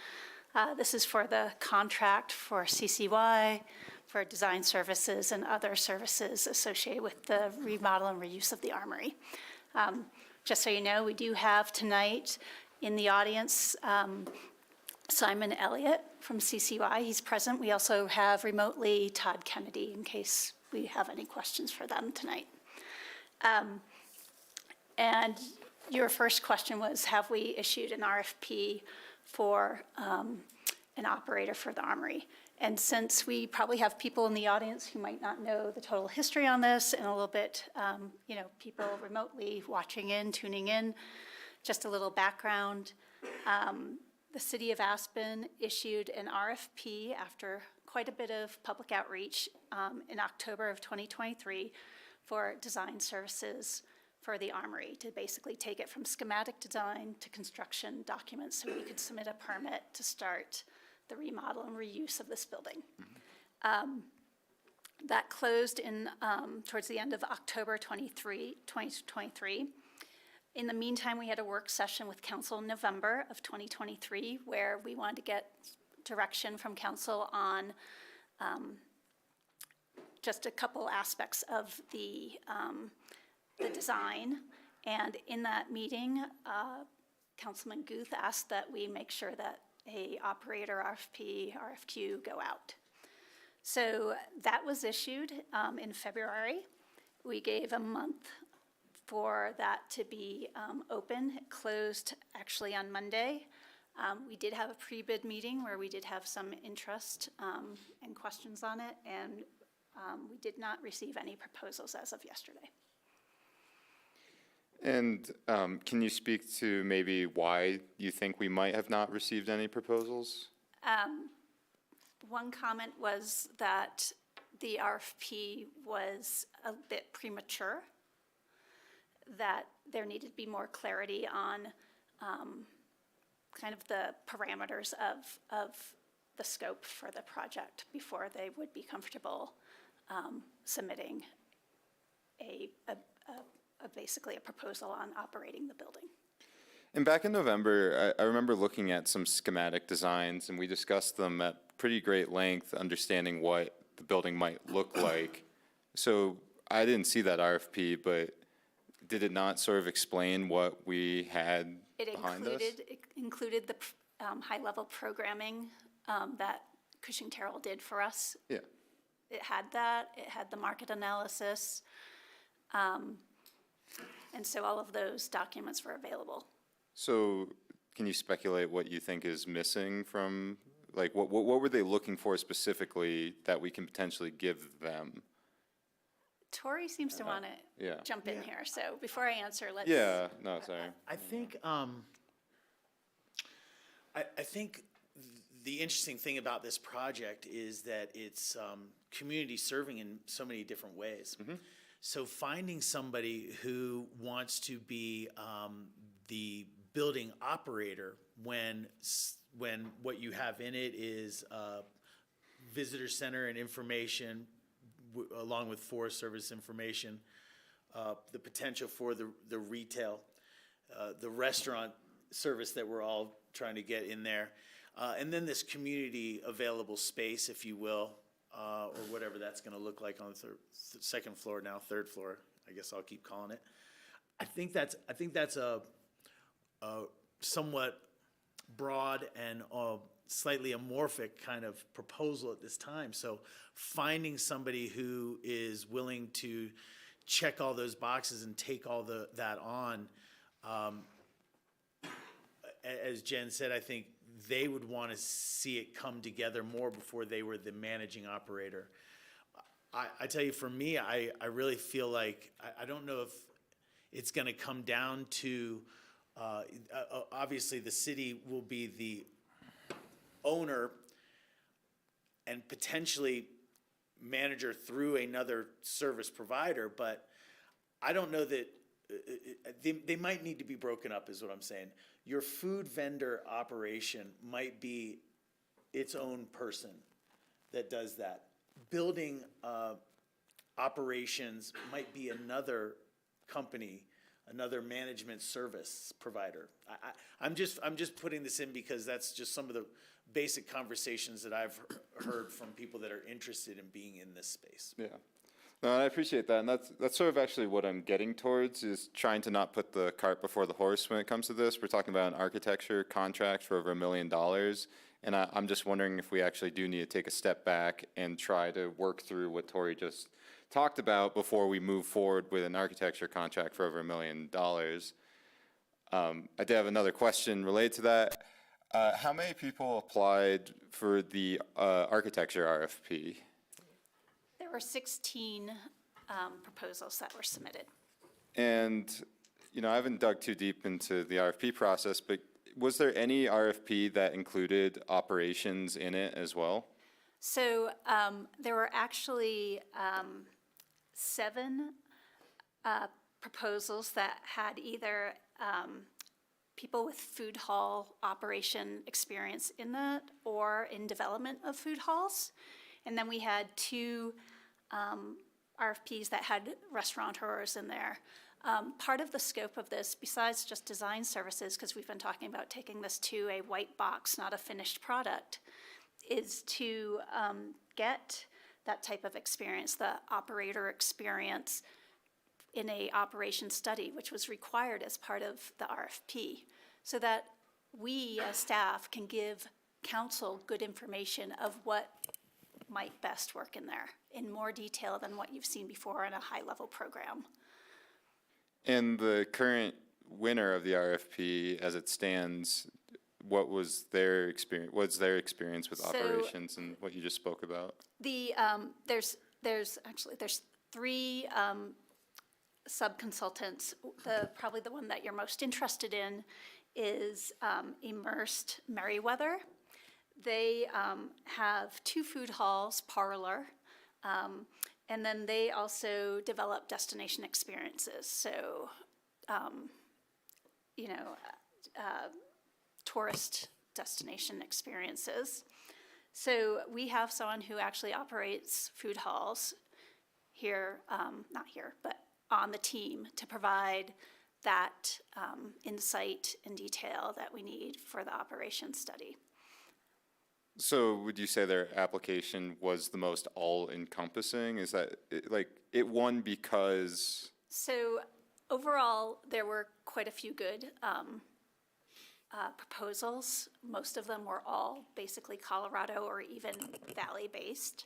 This is for the contract for CCY, for design services and other services associated with the remodel and reuse of the Armory. Just so you know, we do have tonight in the audience Simon Elliott from CCY. He's present. We also have remotely Todd Kennedy in case we have any questions for them tonight. And your first question was, have we issued an RFP for an operator for the Armory? And since we probably have people in the audience who might not know the total history on this and a little bit, people remotely watching in, tuning in, just a little background. The City of Aspen issued an RFP after quite a bit of public outreach in October of 2023 for design services for the Armory, to basically take it from schematic design to construction documents so we could submit a permit to start the remodel and reuse of this building. That closed in towards the end of October 2023. In the meantime, we had a work session with council in November of 2023 where we wanted to get direction from council on just a couple aspects of the design. And in that meeting, Councilman Guth asked that we make sure that a operator RFP, RFQ go out. So that was issued in February. We gave a month for that to be open. It closed actually on Monday. We did have a pre-bid meeting where we did have some interest and questions on it, and we did not receive any proposals as of yesterday. And can you speak to maybe why you think we might have not received any proposals? One comment was that the RFP was a bit premature, that there needed to be more clarity on kind of the parameters of the scope for the project before they would be comfortable submitting basically a proposal on operating the building. And back in November, I remember looking at some schematic designs, and we discussed them at pretty great length, understanding what the building might look like. So I didn't see that RFP, but did it not sort of explain what we had behind us? It included the high-level programming that Cushing Terrell did for us. Yeah. It had that. It had the market analysis. And so all of those documents were available. So can you speculate what you think is missing from, like, what were they looking for specifically that we can potentially give them? Tori seems to want to yeah. jump in here. So before I answer, let's. Yeah, no, sorry. I think I think the interesting thing about this project is that it's community serving in so many different ways. Mm-hmm. So finding somebody who wants to be the building operator when what you have in it is visitor center and information along with Forest Service information, the potential for the retail, the restaurant service that we're all trying to get in there, and then this community available space, if you will, or whatever that's going to look like on the second floor now, third floor. I guess I'll keep calling it. I think that's a somewhat broad and slightly amorphic kind of proposal at this time. So finding somebody who is willing to check all those boxes and take all that on, as Jen said, I think they would want to see it come together more before they were the managing operator. I tell you, for me, I really feel like, I don't know if it's going to come down to, obviously the city will be the owner and potentially manager through another service provider, but I don't know that they might need to be broken up, is what I'm saying. Your food vendor operation might be its own person that does that. Building operations might be another company, another management service provider. I'm just putting this in because that's just some of the basic conversations that I've heard from people that are interested in being in this space. Yeah. No, I appreciate that, and that's sort of actually what I'm getting towards, is trying to not put the cart before the horse when it comes to this. We're talking about an architecture contract for over $1 million, and I'm just wondering if we actually do need to take a step back and try to work through what Tori just talked about before we move forward with an architecture contract for over $1 million. I did have another question related to that. How many people applied for the architecture RFP? There were 16 proposals that were submitted. And, I haven't dug too deep into the RFP process, but was there any RFP that included operations in it as well? So there were actually 7 proposals that had either people with food hall operation experience in that or in development of food halls. And then we had 2 RFPs that had restaurateurs in there. Part of the scope of this, besides just design services, because we've been talking about taking this to a white box, not a finished product, is to get that type of experience, the operator experience, in a operation study, which was required as part of the RFP, so that we as staff can give council good information of what might best work in there in more detail than what you've seen before in a high-level program. And the current winner of the RFP, as it stands, what was their experience? What's their experience with operations and what you just spoke about? The there's 3 sub-consultants. Probably the one that you're most interested in is Immersed Merriweather. They have 2 food halls, parlor, and then they also develop destination experiences. So, tourist destination experiences. So we have someone who actually operates food halls here, not here, but on the team to provide that insight and detail that we need for the operation study. So would you say their application was the most all-encompassing? Is that, it won because? So overall, there were quite a few good proposals. Most of them were all basically Colorado or even Valley-based.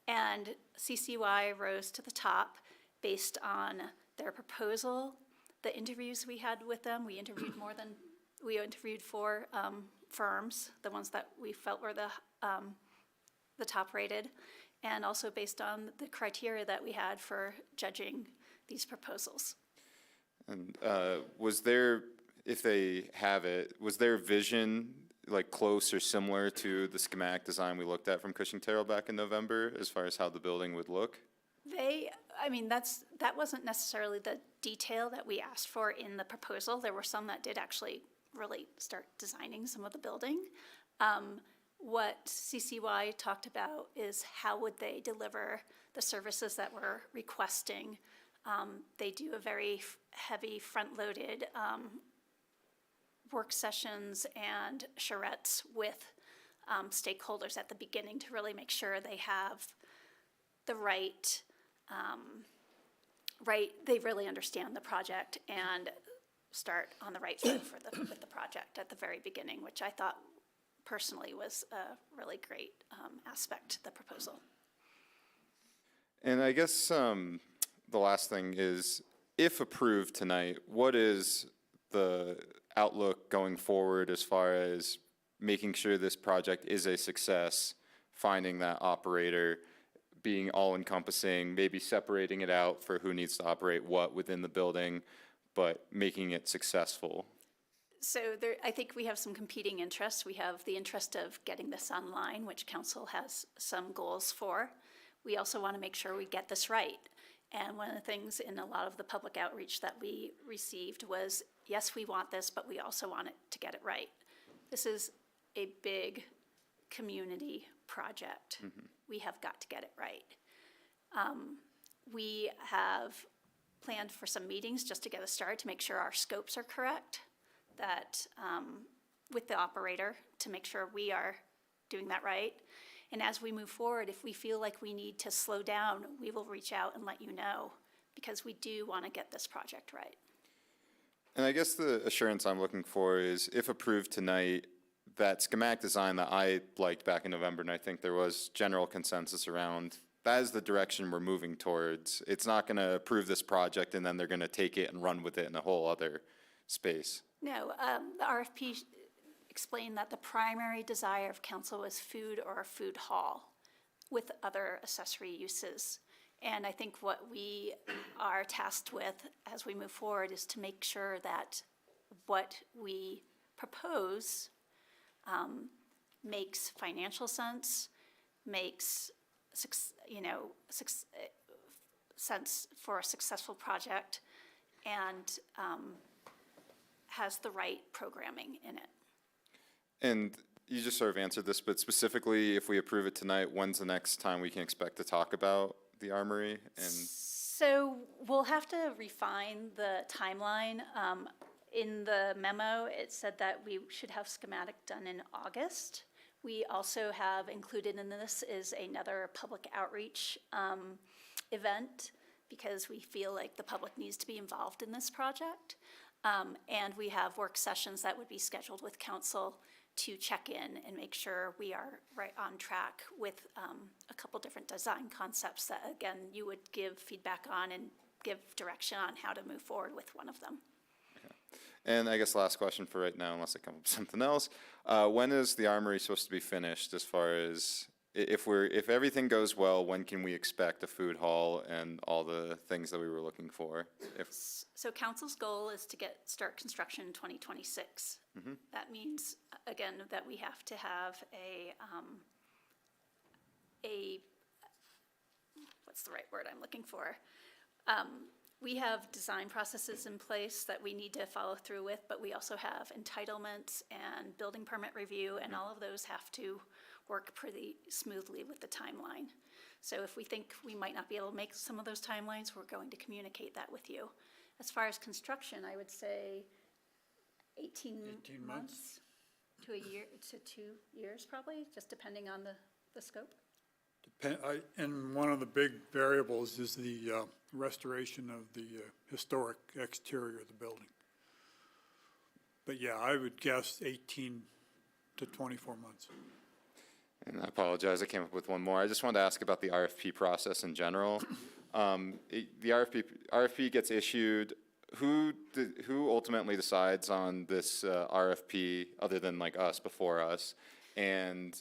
And CCY rose to the top based on their proposal, the interviews we had with them. We interviewed we interviewed 4 firms, the ones that we felt were the top rated, and also based on the criteria that we had for judging these proposals. And was there, if they have it, was their vision like close or similar to the schematic design we looked at from Cushing Terrell back in November as far as how the building would look? That wasn't necessarily the detail that we asked for in the proposal. There were some that did actually really start designing some of the building. What CCY talked about is how would they deliver the services that we're requesting. They do a very heavy front-loaded work sessions and charrettes with stakeholders at the beginning to really make sure they have the right, they really understand the project and start on the right foot with the project at the very beginning, which I thought personally was a really great aspect to the proposal. And I guess the last thing is, if approved tonight, what is the outlook going forward as far as making sure this project is a success, finding that operator, being all-encompassing, maybe separating it out for who needs to operate what within the building, but making it successful? So I think we have some competing interests. We have the interest of getting this online, which council has some goals for. We also want to make sure we get this right. And one of the things in a lot of the public outreach that we received was, yes, we want this, but we also want it to get it right. This is a big community project. Mm-hmm. We have got to get it right. We have planned for some meetings just to get us started to make sure our scopes are correct, that with the operator to make sure we are doing that right. And as we move forward, if we feel like we need to slow down, we will reach out and let you know, because we do want to get this project right. And I guess the assurance I'm looking for is, if approved tonight, that schematic design that I liked back in November, and I think there was general consensus around, that is the direction we're moving towards. It's not going to approve this project and then they're going to take it and run with it in a whole other space. No, the RFP explained that the primary desire of council was food or a food hall with other accessory uses. And I think what we are tasked with as we move forward is to make sure that what we propose makes financial sense, makes, sense for a successful project, and has the right programming in it. And you just sort of answered this, but specifically, if we approve it tonight, when's the next time we can expect to talk about the armory? And So we'll have to refine the timeline. In the memo, it said that we should have schematic done in August. We also have included in this is another public outreach event, because we feel like the public needs to be involved in this project. And we have work sessions that would be scheduled with council to check in and make sure we are right on track with a couple different design concepts that, again, you would give feedback on and give direction on how to move forward with one of them. And I guess last question for right now, unless I come up with something else. When is the armory supposed to be finished, as far as, if everything goes well, when can we expect a food hall and all the things that we were looking for? So council's goal is to start construction in 2026. That means, again, that we have to have what's the right word I'm looking for? We have design processes in place that we need to follow through with, but we also have entitlements and building permit review, and all of those have to work pretty smoothly with the timeline. So if we think we might not be able to make some of those timelines, we're going to communicate that with you. As far as construction, I would say 18 months to a year, to 2 years probably, just depending on the scope. And one of the big variables is the restoration of the historic exterior of the building. But yeah, I would guess 18 to 24 months. And I apologize, I came up with one more. I just wanted to ask about the RFP process in general. The RFP gets issued. Who ultimately decides on this RFP, other than like us, before us? And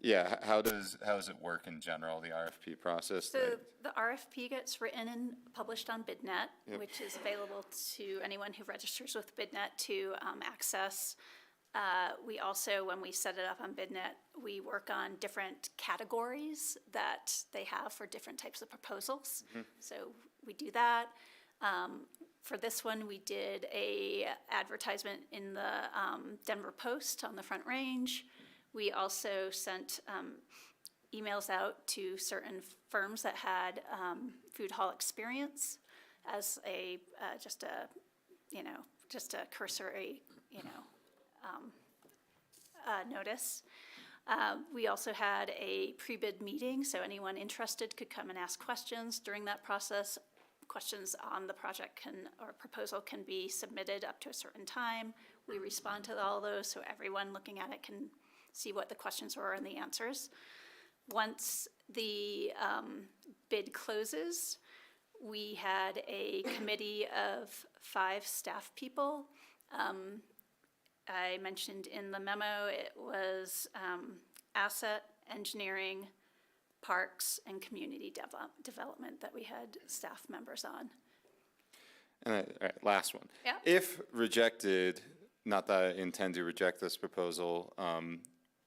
yeah, how does it work in general, the RFP process? So the RFP gets written and published on BidNet, which is available to anyone who registers with BidNet to access. We also, when we set it up on BidNet, we work on different categories that they have for different types of proposals. So we do that. For this one, we did a advertisement in the Denver Post on the Front Range. We also sent emails out to certain firms that had food hall experience as a just a cursory notice. We also had a pre-bid meeting, so anyone interested could come and ask questions during that process. Questions on the project or proposal can be submitted up to a certain time. We respond to all those, so everyone looking at it can see what the questions were and the answers. Once the bid closes, we had a committee of 5 staff people. I mentioned in the memo, it was asset, engineering, parks, and community development that we had staff members on. And all right, last one. Yeah. If rejected, not that I intend to reject this proposal,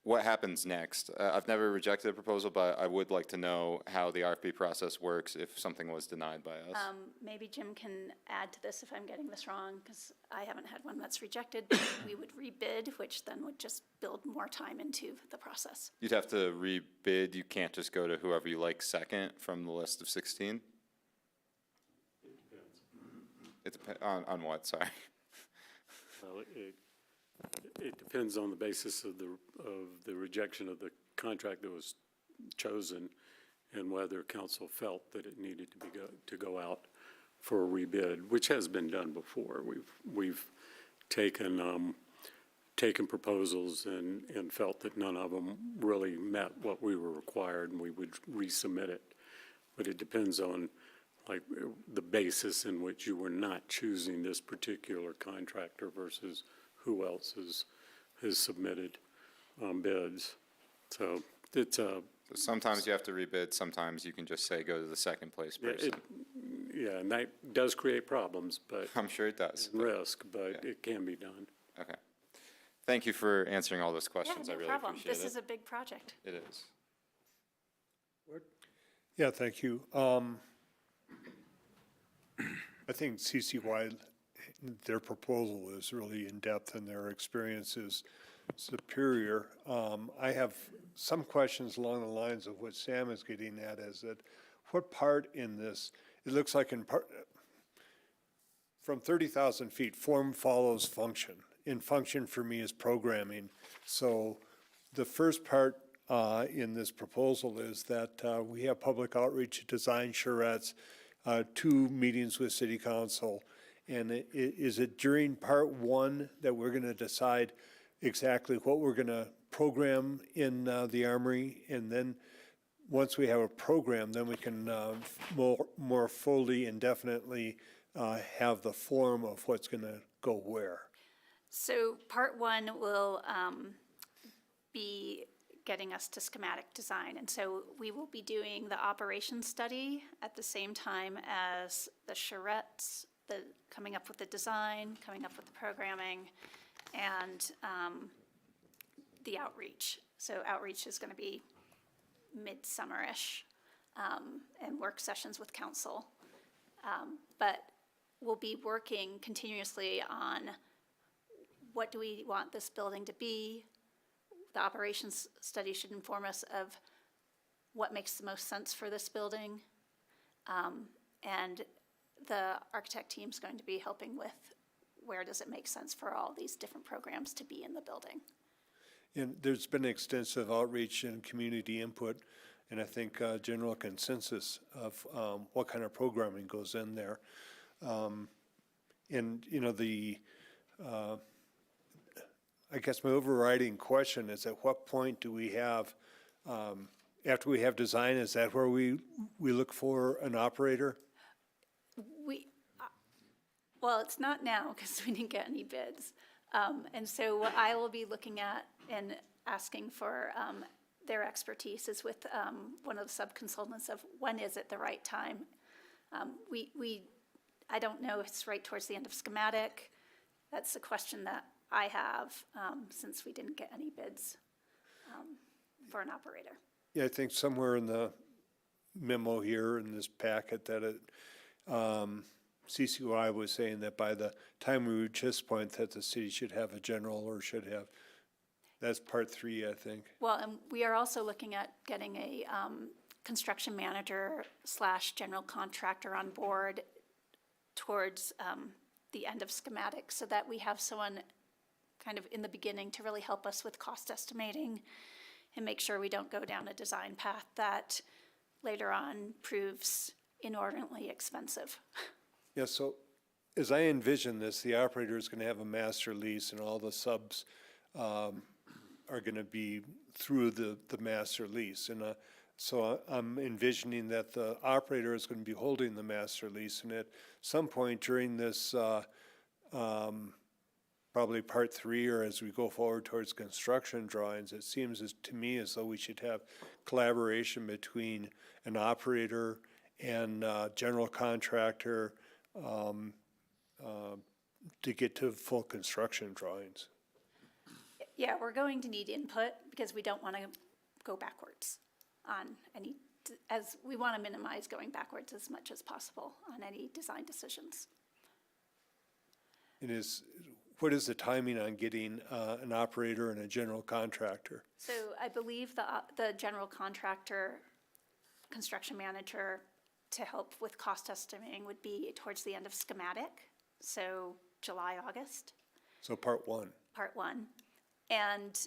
what happens next? I've never rejected a proposal, but I would like to know how the RFP process works if something was denied by us. Maybe Jim can add to this if I'm getting this wrong, because I haven't had one that's rejected. But we would rebid, which then would just build more time into the process. You'd have to rebid. You can't just go to whoever you like second from the list of 16? It depends. On what, sorry? Well, it depends on the basis of the rejection of the contract that was chosen, and whether council felt that it needed to go out for a rebid, which has been done before. We've taken proposals and felt that none of them really met what we were required, and we would resubmit it. But it depends on like the basis in which you were not choosing this particular contractor versus who else has submitted bids. So it's sometimes you have to rebid, sometimes you can just say go to the second place person. yeah, and that does create problems, but. I'm sure it does. and risk, but it can be done. Okay. Thank you for answering all those Yeah, questions. I no really problem. appreciate This it. is a big project. It is. Yeah, thank you. I think CCY, their proposal is really in-depth and their experience is superior. I have some questions along the lines of what Sam is getting at, is that what part in this, it looks like in part, from 30,000 feet, form follows function. And function for me is programming. So the first part in this proposal is that we have public outreach, design charrettes, 2 meetings with city council. And is it during part 1 that we're going to decide exactly what we're going to program in the Armory? And then once we have a program, then we can more fully and definitely have the form of what's going to go where. So part 1 will be getting us to schematic design. And so we will be doing the operations study at the same time as the charrettes, coming up with the design, coming up with the programming, and the outreach. So outreach is going to be midsummer-ish, and work sessions with council. But we'll be working continuously on what do we want this building to be. The operations study should inform us of what makes the most sense for this building. And the architect team's going to be helping with where does it make sense for all these different programs to be in the building. And there's been extensive outreach and community input, and I think general consensus of what kind of programming goes in there. And, you know, I guess my overriding question is, at what point do we have, after we have design, is that where we look for an operator? Well, it's not now because we didn't get any bids. And so what I will be looking at and asking for their expertise is with one of the sub-consultants of when is it the right time. I don't know if it's right towards the end of schematic. That's a question that I have since we didn't get any bids for an operator. Yeah, I think somewhere in the memo here in this packet that CCY was saying that by the time we reach this point that the city should have a general or should have, that's part 3, I think. Well, and we are also looking at getting a construction manager / general contractor on board towards the end of schematic so that we have someone kind of in the beginning to really help us with cost estimating and make sure we don't go down a design path that later on proves inordinately expensive. Yeah, so as I envision this, the operator is going to have a master lease and all the subs are going to be through the master lease. And so I'm envisioning that the operator is going to be holding the master lease, and at some point during this probably part 3 or as we go forward towards construction drawings, it seems to me as though we should have collaboration between an operator and general contractor to get to full construction drawings. Yeah, we're going to need input because we don't want to go backwards on any, as we want to minimize going backwards as much as possible on any design decisions. And what is the timing on getting an operator and a general contractor? So I believe the general contractor, construction manager to help with cost estimating would be towards the end of schematic, so July, August. So part 1. Part 1. And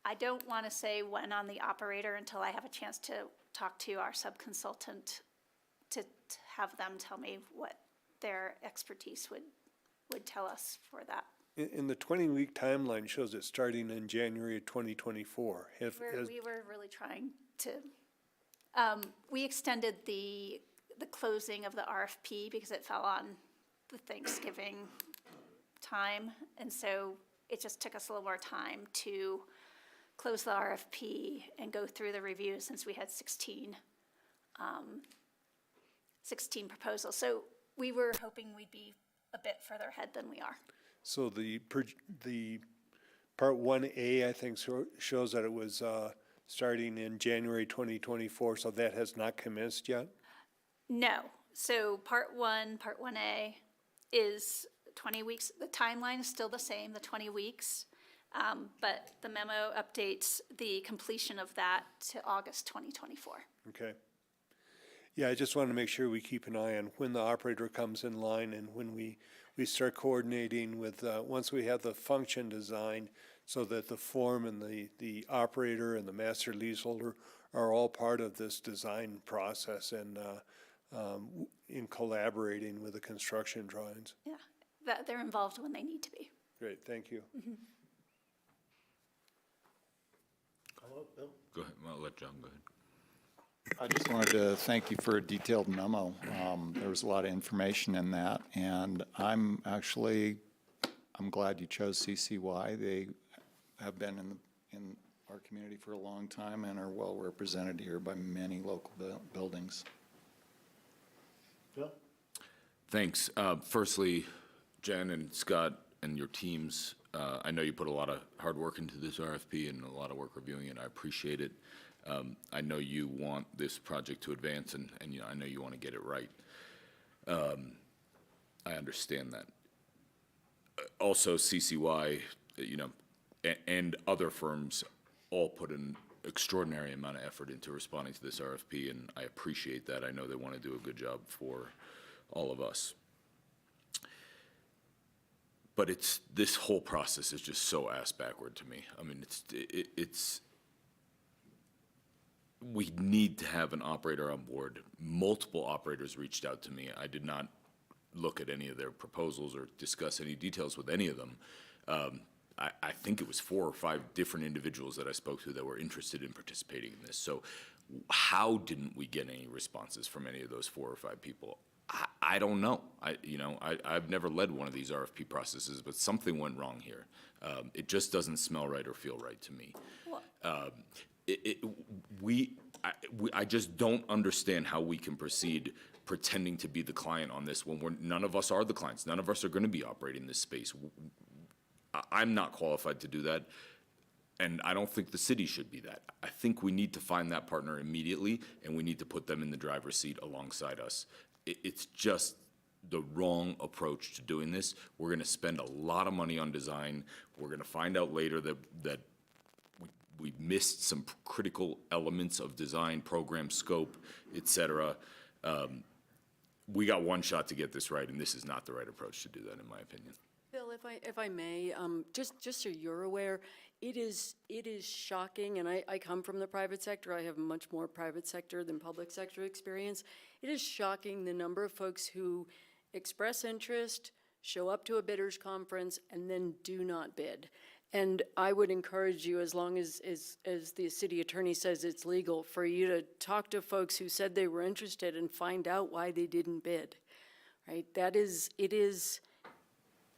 I don't want to say when on the operator until I have a chance to talk to our sub-consultant to have them tell me what their expertise would tell us for that. In the 20-week timeline shows it starting in January of 2024. We were really trying to, we extended the closing of the RFP because it fell on the Thanksgiving time. And so it just took us a little more time to close the RFP and go through the review since we had 16 16 proposals. So we were hoping we'd be a bit further ahead than we are. So the part 1A, I think, shows that it was starting in January 2024, so that has not commenced yet? No. So part 1A is 20 weeks. The timeline is still the same, the 20 weeks. But the memo updates the completion of that to August 2024. Okay. Yeah, I just want to make sure we keep an eye on when the operator comes in line and when we start coordinating with, once we have the function designed, so that the form and the operator and the master leaseholder are all part of this design process and in collaborating with the construction drawings. Yeah, that they're involved when they need to be. Great, thank you. Go ahead, I'll let John go ahead. I just wanted to thank you for a detailed memo. There was a lot of information in that, and I'm glad you chose CCY. They have been in our community for a long time and are well represented here by many local buildings. Bill? Thanks. Firstly, Jen and Scott and your teams, I know you put a lot of hard work into this RFP and a lot of work reviewing it. I appreciate it. I know you want this project to advance, and you know, I know you want to get it right. I understand that. Also, CCY, you know, and other firms all put an extraordinary amount of effort into responding to this RFP, and I appreciate that. I know they want to do a good job for all of us. But this whole process is just so ass backward to me. I mean, we need to have an operator on board. Multiple operators reached out to me. I did not look at any of their proposals or discuss any details with any of them. I think it was 4 or 5 different individuals that I spoke to that were interested in participating in this. So how didn't we get any responses from any of those 4 or 5 people? I don't know. I've never led one of these RFP processes, but something went wrong here. It just doesn't smell right or feel right to me. I just don't understand how we can proceed pretending to be the client on this when none of us are the clients. None of us are going to be operating this space. I'm not qualified to do that, and I don't think the city should be that. I think we need to find that partner immediately, and we need to put them in the driver's seat alongside us. It's just the wrong approach to doing this. We're going to spend a lot of money on design. We're going to find out later that we missed some critical elements of design, program scope, et cetera. We got one shot to get this right, and this is not the right approach to do that, in my opinion. Bill, if I may, just so you're aware, it is shocking, and I come from the private sector. I have much more private sector than public sector experience. It is shocking the number of folks who express interest, show up to a bidders conference, and then do not bid. And I would encourage you, as long as the city attorney says it's legal, for you to talk to folks who said they were interested and find out why they didn't bid, right?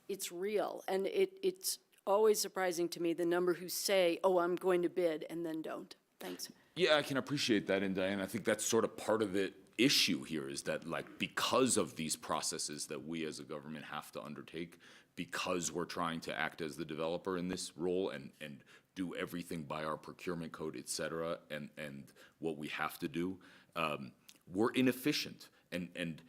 It's real, and it's always surprising to me the number who say, oh, I'm going to bid, and then don't. Thanks. Yeah, I can appreciate that, and Diane, I think that's sort of part of the issue here is that, like, because of these processes that we as a government have to undertake, because we're trying to act as the developer in this role and do everything by our procurement code, et cetera, and what we have to do, we're inefficient. And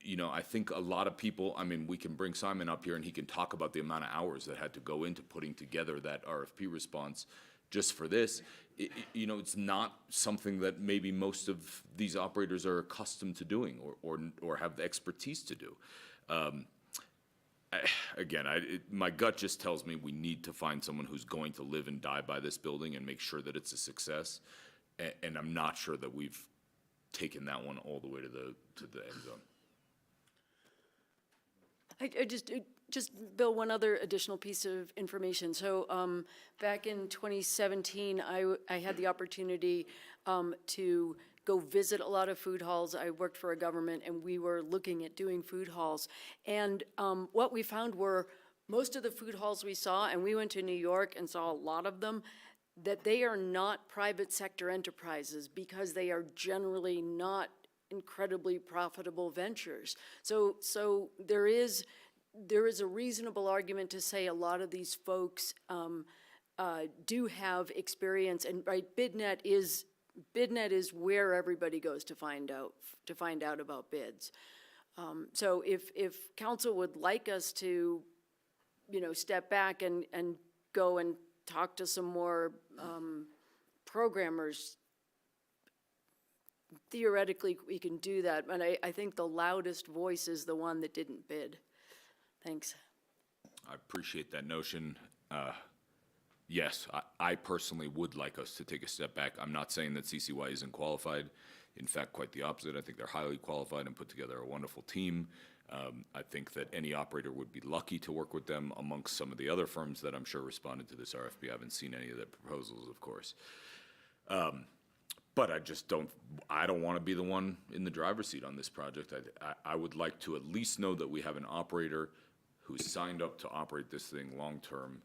you know, I think a lot of people, I mean, we can bring Simon up here and he can talk about the amount of hours that had to go into putting together that RFP response just for this. You know, it's not something that maybe most of these operators are accustomed to doing or have the expertise to do. My gut just tells me we need to find someone who's going to live and die by this building and make sure that it's a success. And I'm not sure that we've taken that one all the way to the end zone. I just, Bill, one other additional piece of information. So back in 2017, I had the opportunity to go visit a lot of food halls. I worked for a government, and we were looking at doing food halls. And what we found were most of the food halls we saw, and we went to New York and saw a lot of them, that they are not private sector enterprises because they are generally not incredibly profitable ventures. So there is a reasonable argument to say a lot of these folks do have experience, and right, BidNet is where everybody goes to find out about bids. So if council would like us to, step back and go and talk to some more programmers, theoretically we can do that, but I think the loudest voice is the one that didn't bid. Thanks. I appreciate that notion. Yes, I personally would like us to take a step back. I'm not saying that CCY isn't qualified. In fact, quite the opposite. I think they're highly qualified and put together a wonderful team. I think that any operator would be lucky to work with them amongst some of the other firms that I'm sure responded to this RFP. I haven't seen any of their proposals, of course. But I don't want to be the one in the driver's seat on this project. I would like to at least know that we have an operator who's signed up to operate this thing long-term,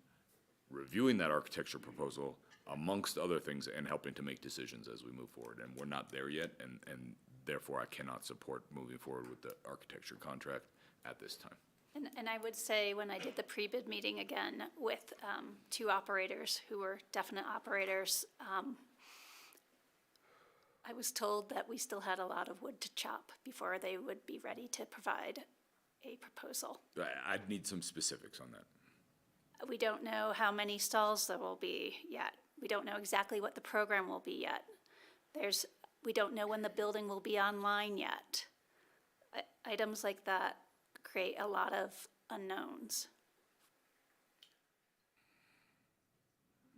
reviewing that architecture proposal amongst other things and helping to make decisions as we move forward. And we're not there yet, and therefore I cannot support moving forward with the architecture contract at this time. And I would say when I did the pre-bid meeting again with two operators who were definite operators, I was told that we still had a lot of wood to chop before they would be ready to provide a proposal. I'd need some specifics on that. We don't know how many stalls there will be yet. We don't know exactly what the program will be yet. We don't know when the building will be online yet. Items like that create a lot of unknowns.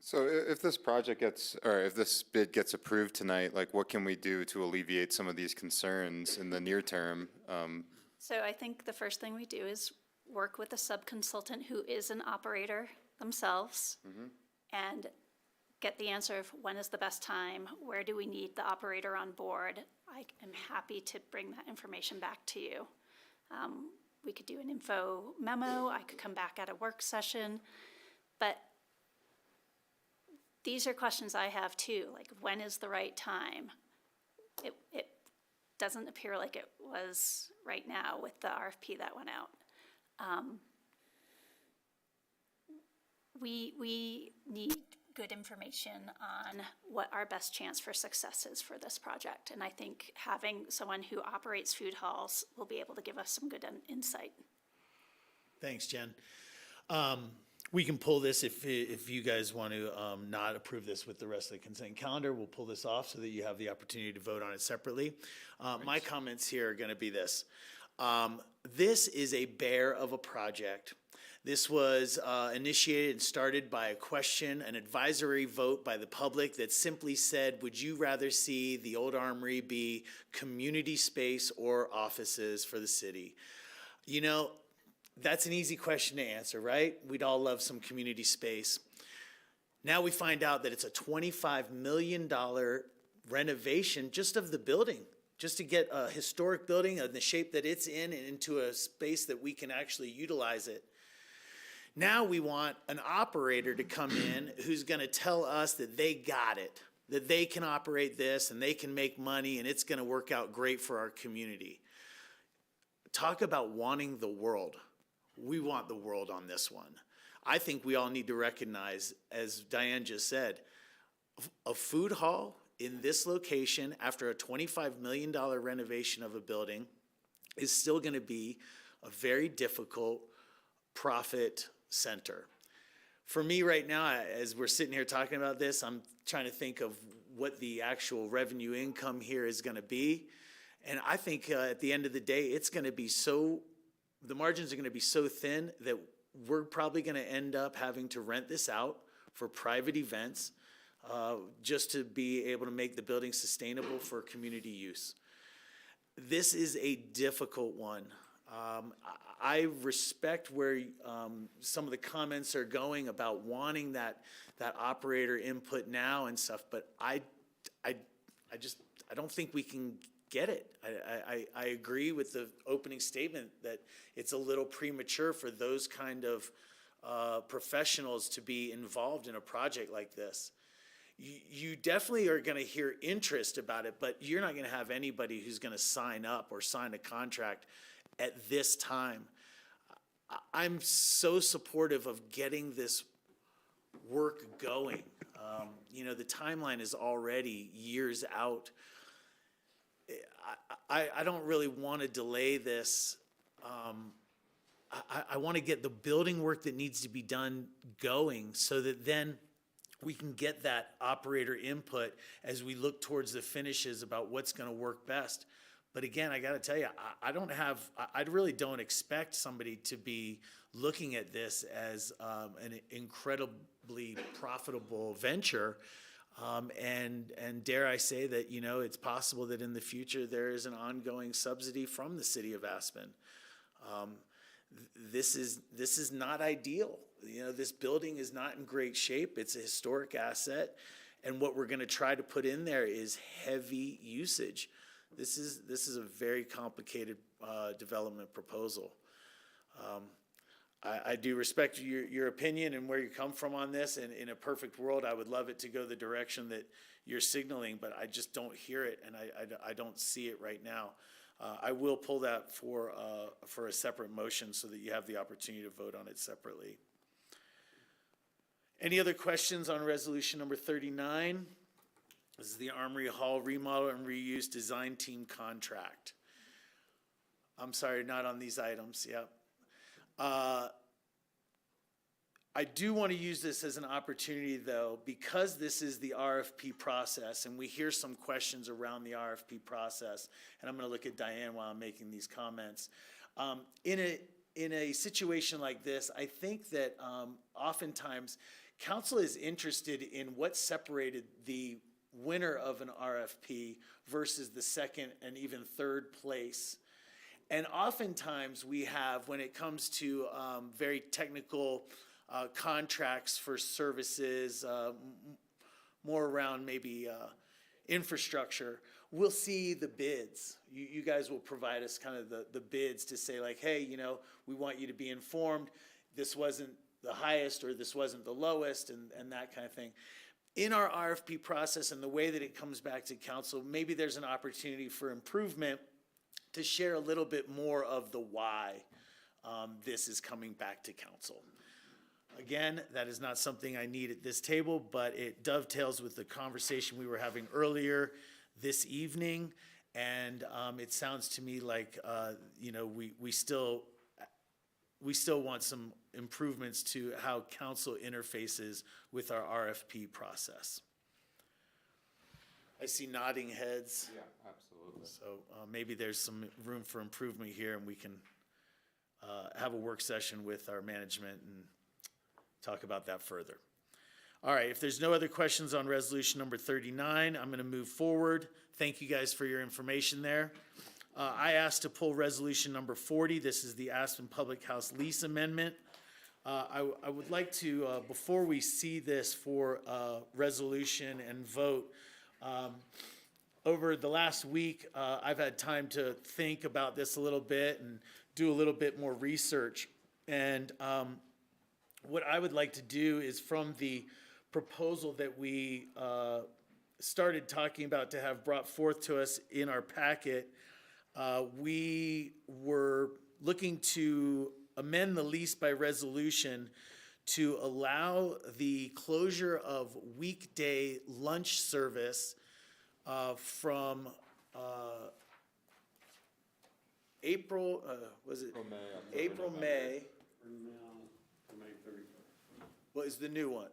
So if this if this bid gets approved tonight, like what can we do to alleviate some of these concerns in the near term? So I think the first thing we do is work with a sub-consultant who is an operator themselves and get the answer of when is the best time, where do we need the operator on board. I am happy to bring that information back to you. We could do an info memo, I could come back at a work session, but these are questions I have too, like when is the right time? It doesn't appear like it was right now with the RFP that went out. We need good information on what our best chance for success is for this project. And I think having someone who operates food halls will be able to give us some good insight. Thanks, Jen. We can pull this if you guys want to not approve this with the rest of the consent calendar. We'll pull this off so that you have the opportunity to vote on it separately. My comments here are going to be this. This is a bear of a project. This was initiated and started by a question, an advisory vote by the public that simply said, would you rather see the old armory be community space or offices for the city? You know, that's an easy question to answer, right? We'd all love some community space. Now we find out that it's a $25 million renovation just of the building, just to get a historic building in the shape that it's in and into a space that we can actually utilize it. Now we want an operator to come in who's going to tell us that they got it, that they can operate this and they can make money and it's going to work out great for our community. Talk about wanting the world. We want the world on this one. I think we all need to recognize, as Diane just said, a food hall in this location after a $25 million renovation of a building is still going to be a very difficult profit center. For me right now, as we're sitting here talking about this, I'm trying to think of what the actual revenue income here is going to be. And I think at the end of the day, it's going to be the margins are going to be so thin that we're probably going to end up having to rent this out for private events just to be able to make the building sustainable for community use. This is a difficult one. I respect where some of the comments are going about wanting that operator input now and stuff, but I don't think we can get it. I agree with the opening statement that it's a little premature for those kind of professionals to be involved in a project like this. you definitely are going to hear interest about it, but you're not going to have anybody who's going to sign up or sign a contract at this time. I'm so supportive of getting this work going. The timeline is already years out. I don't really want to delay this. I want to get the building work that needs to be done going so that then we can get that operator input as we look towards the finishes about what's going to work best. But again, I got to tell you, I really don't expect somebody to be looking at this as an incredibly profitable venture. And dare I say that, it's possible that in the future there is an ongoing subsidy from the city of Aspen. This is not ideal. This building is not in great shape. It's a historic asset. And what we're going to try to put in there is heavy usage. This is a very complicated development proposal. I do respect your opinion and where you come from on this. And in a perfect world, I would love it to go the direction that you're signaling, but I just don't hear it, and I don't see it right now. I will pull that for a separate motion so that you have the opportunity to vote on it separately. Any other questions on resolution number 39? This is the Armory Hall remodel and reuse design team contract. I'm sorry, not on these items, yep. I do want to use this as an opportunity, though, because this is the RFP process, and we hear some questions around the RFP process, and I'm going to look at Diane while I'm making these comments. In a situation like this, I think that oftentimes council is interested in what separated the winner of an RFP versus the second and even third place. And oftentimes we have, when it comes to very technical contracts for services, more around maybe infrastructure, we'll see the bids. You guys will provide us kind of the bids to say like, hey, we want you to be informed. This wasn't the highest or this wasn't the lowest and that kind of thing. In our RFP process and the way that it comes back to council, maybe there's an opportunity for improvement to share a little bit more of the why this is coming back to council. Again, that is not something I need at this table, but it dovetails with the conversation we were having earlier this evening. And it sounds to me like, we still want some improvements to how council interfaces with our RFP process. I see nodding heads. Yeah, absolutely. So maybe there's some room for improvement here, and we can have a work session with our management and talk about that further. All right, if there's no other questions on resolution number 39, I'm going to move forward. Thank you guys for your information there. I asked to pull resolution number 40. This is the Aspen Public House lease amendment. I would like to, before we see this for resolution and vote, over the last week, I've had time to think about this a little bit and do a little bit more research. And what I would like to do is, from the proposal that we started talking about to have brought forth to us in our packet, we were looking to amend the lease by resolution to allow the closure of weekday lunch service from April, May. What is the new one?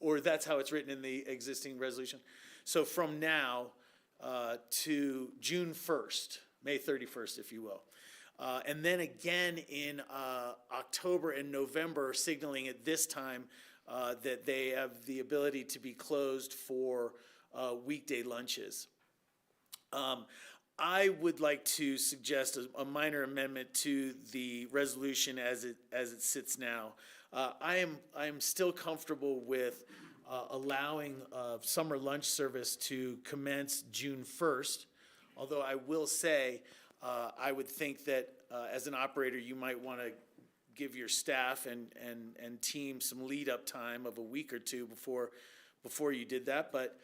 Or that's how it's written in the existing resolution. So from now to June 1st, May 31st, if you will. And then again in October and November, signaling at this time that they have the ability to be closed for weekday lunches. I would like to suggest a minor amendment to the resolution as it sits now. I am still comfortable with allowing summer lunch service to commence June 1st, although I will say I would think that as an operator you might want to give your staff and team some lead up time of a week or two before you did that, but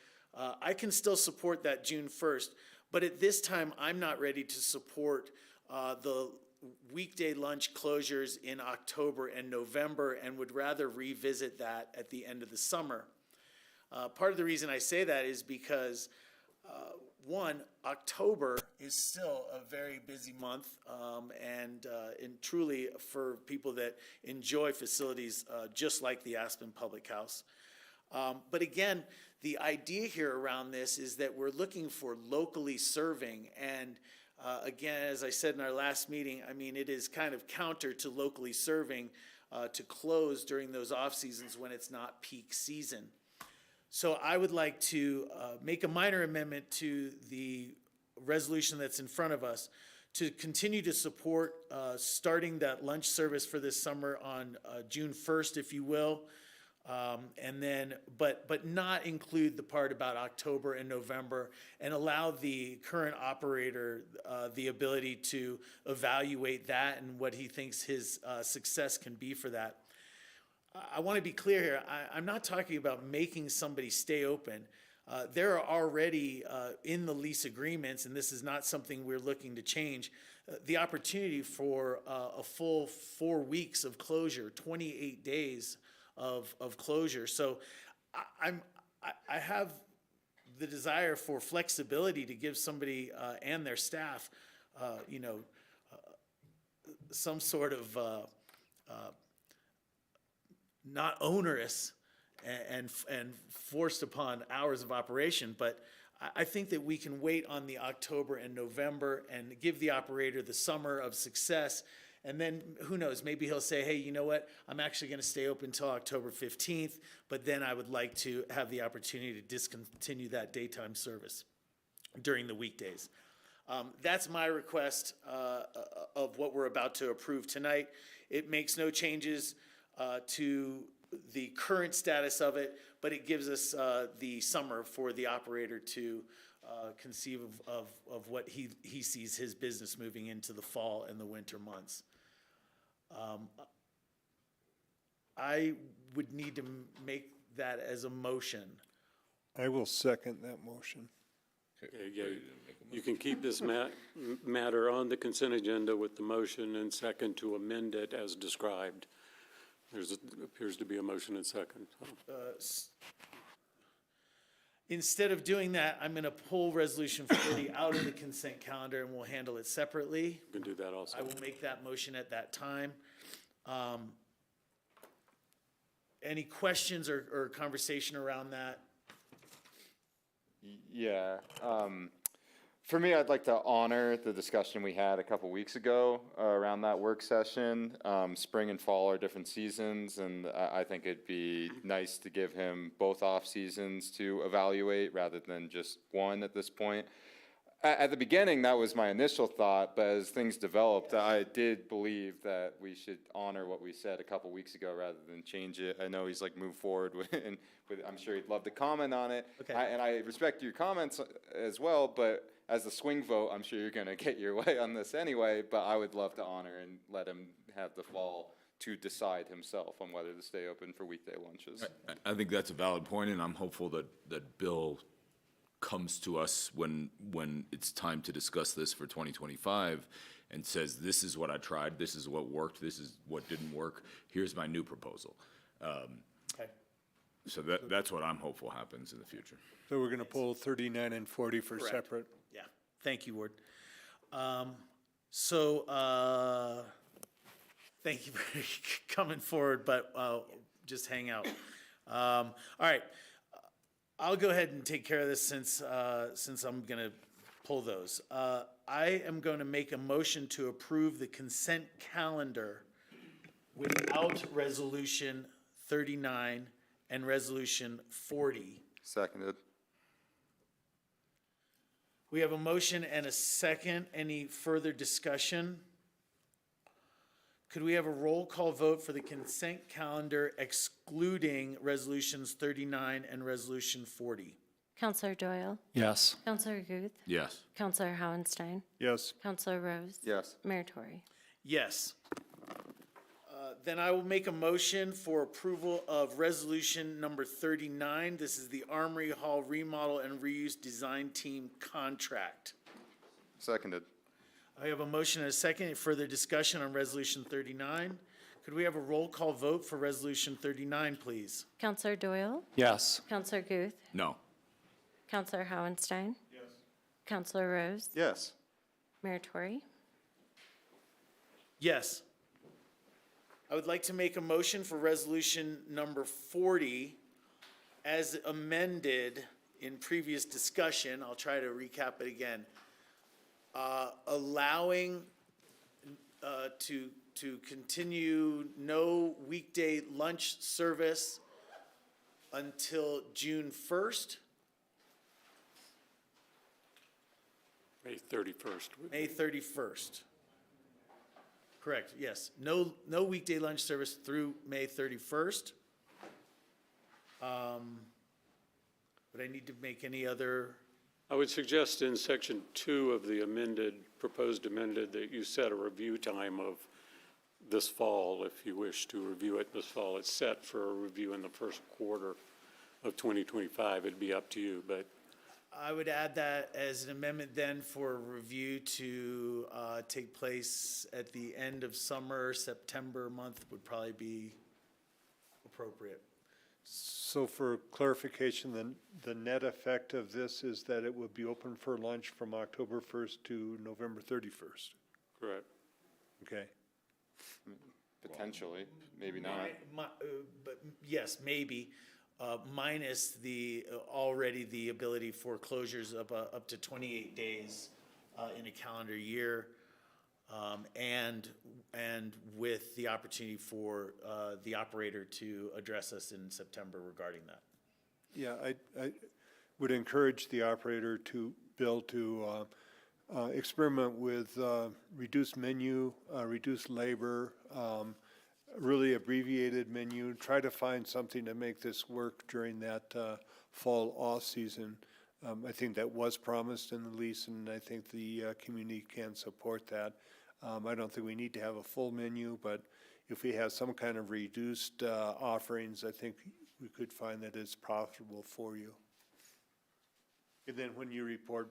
I can still support that June 1st. But at this time, I'm not ready to support the weekday lunch closures in October and November, and would rather revisit that at the end of the summer. Part of the reason I say that is because, one, October is still a very busy month, and truly for people that enjoy facilities just like the Aspen Public House. But again, the idea here around this is that we're looking for locally serving, and again, as I said in our last meeting, I mean, it is kind of counter to locally serving to close during those off seasons when it's not peak season. So I would like to make a minor amendment to the resolution that's in front of us to continue to support starting that lunch service for this summer on June 1st, if you will. And then, but not include the part about October and November, and allow the current operator the ability to evaluate that and what he thinks his success can be for that. I want to be clear here. I'm not talking about making somebody stay open. There are already in the lease agreements, and this is not something we're looking to change, the opportunity for a full 4 weeks of closure, 28 days of closure. So I have the desire for flexibility to give somebody and their staff, some sort of not onerous and forced upon hours of operation, but I think that we can wait on the October and November and give the operator the summer of success. And then, who knows, maybe he'll say, hey, you know what, I'm actually going to stay open until October 15th, but then I would like to have the opportunity to discontinue that daytime service during the weekdays. That's my request of what we're about to approve tonight. It makes no changes to the current status of it, but it gives us the summer for the operator to conceive of what he sees his business moving into the fall and the winter months. I would need to make that as a motion. I will second that motion. You can keep this matter on the consent agenda with the motion and second to amend it as described. Appears to be a motion and second. Instead of doing that, I'm going to pull Resolution 40 out of the consent calendar, and we'll handle it separately. You can do that also. I will make that motion at that time. Any questions or conversation around that? Yeah. For me, I'd like to honor the discussion we had a couple weeks ago around that work session. Spring and fall are different seasons, and I think it'd be nice to give him both off seasons to evaluate rather than just one at this point. At the beginning, that was my initial thought, but as things developed, I did believe that we should honor what we said a couple weeks ago rather than change it. I know he's like moved forward with I'm sure he'd love to comment on it. Okay. And I respect your comments as well, but as the swing vote, I'm sure you're going to get your way on this anyway, but I would love to honor and let him have the fall to decide himself on whether to stay open for weekday lunches. I think that's a valid point, and I'm hopeful that Bill comes to us when it's time to discuss this for 2025 and says, this is what I tried, this is what worked, this is what didn't work, here's my new proposal. Okay. So that's what I'm hopeful happens in the future. So we're going to pull 39 and 40 for Correct. separate. Yeah, thank you, Ward. Thank you for coming forward, but just hang out. All right, I'll go ahead and take care of this since I'm going to pull those. I am going to make a motion to approve the consent calendar without Resolution 39 and Resolution 40. Seconded. We have a motion and a second. Any further discussion? Could we have a roll call vote for the consent calendar excluding Resolutions 39 and Resolution 40? Counselor Doyle? Yes. Counselor Guth? Yes. Counselor Howenstein? Yes. Counselor Rose? Yes. Mayor Tory? Yes. Then I will make a motion for approval of resolution number 39. This is the Armory Hall remodel and reuse design team contract. Seconded. I have a motion and a second. Any further discussion on resolution 39? Could we have a roll call vote for resolution 39, please? Counselor Doyle? Yes. Counselor Guth? No. Counselor Howenstein? Yes. Counselor Rose? Yes. Mayor Tory? Yes. I would like to make a motion for resolution number 40 as amended in previous discussion. I'll try to recap it again. Allowing to continue no weekday lunch service until June 1st. May 31st. May 31st. Correct, yes. No weekday lunch service through May 31st. Would I need to make any other? I would suggest in section 2 of the proposed amended, that you set a review time of this fall, if you wish to review it this fall. It's set for a review in the first quarter of 2025. It'd be up to you, but I would add that as an amendment then for review to take place at the end of summer. September month would probably be appropriate. So for clarification, the net effect of this is that it would be open for lunch from October 1st to November 31st. correct. Okay. Potentially, maybe not. But yes, maybe, minus already the ability for closures of up to 28 days in a calendar year, and with the opportunity for the operator to address us in September regarding that. Yeah, I would encourage the operator to, Bill, to experiment with reduced menu, reduced labor, really abbreviated menu. Try to find something to make this work during that fall off season. I think that was promised in the lease, and I think the community can support that. I don't think we need to have a full menu, but if we have some kind of reduced offerings, I think we could find that it's profitable for you. And then when you report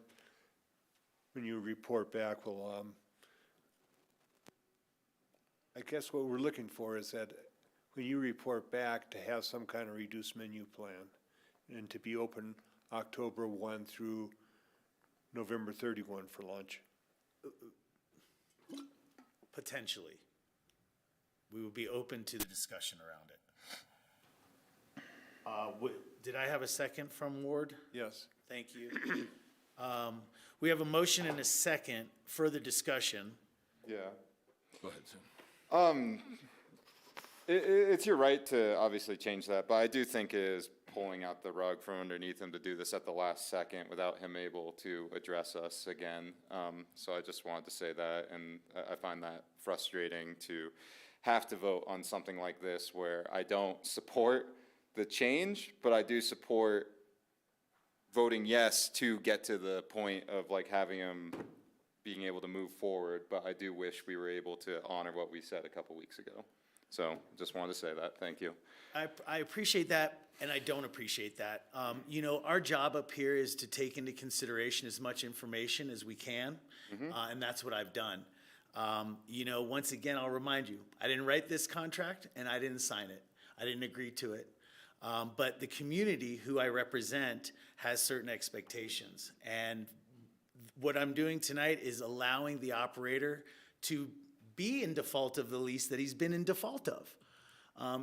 back, we'll, I guess what we're looking for is that when you report back to have some kind of reduced menu plan and to be open October 1 through November 31 for lunch. Potentially. We would be open to the discussion around it. Did I have a second from Ward? Yes. Thank you. We have a motion and a second. Further discussion. Yeah. Go ahead, Sam. It's your right to obviously change that, but I do think it is pulling out the rug from underneath him to do this at the last second without him able to address us again. So I just wanted to say that, and I find that frustrating to have to vote on something like this where I don't support the change, but I do support voting yes to get to the point of like having him being able to move forward, but I do wish we were able to honor what we said a couple weeks ago. So just wanted to say that. Thank you. I appreciate that, and I don't appreciate that. You know, our job up here is to take into consideration as much information as we can, and that's what I've done. You know, once again, I'll remind you, I didn't write this contract, and I didn't sign it. I didn't agree to it. But the community who I represent has certain expectations, and what I'm doing tonight is allowing the operator to be in default of the lease that he's been in default of.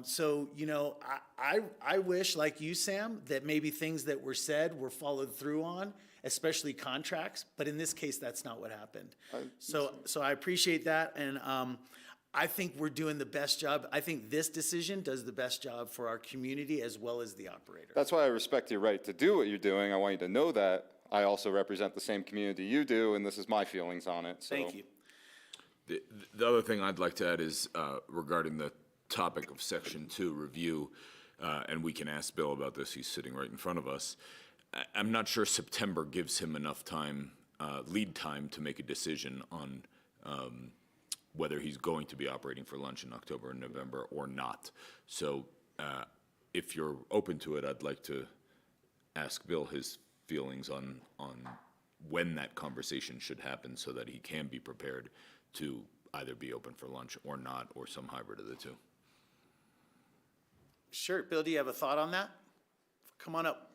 So, you know, I wish, like you, Sam, that maybe things that were said were followed through on, especially contracts, but in this case, that's not what happened. So I appreciate that, and I think we're doing the best job. I think this decision does the best job for our community as well as the operator. That's why I respect your right to do what you're doing. I want you to know that. I also represent the same community you do, and this is my feelings on it. So. Thank you. The other thing I'd like to add is regarding the topic of Section 2 review, and we can ask Bill about this, he's sitting right in front of us. I'm not sure September gives him enough time, lead time, to make a decision on whether he's going to be operating for lunch in October and November or not. So if you're open to it, I'd like to ask Bill his feelings on when that conversation should happen so that he can be prepared to either be open for lunch or not, or some hybrid of the two. Sure. Bill, do you have a thought on that? Come on up.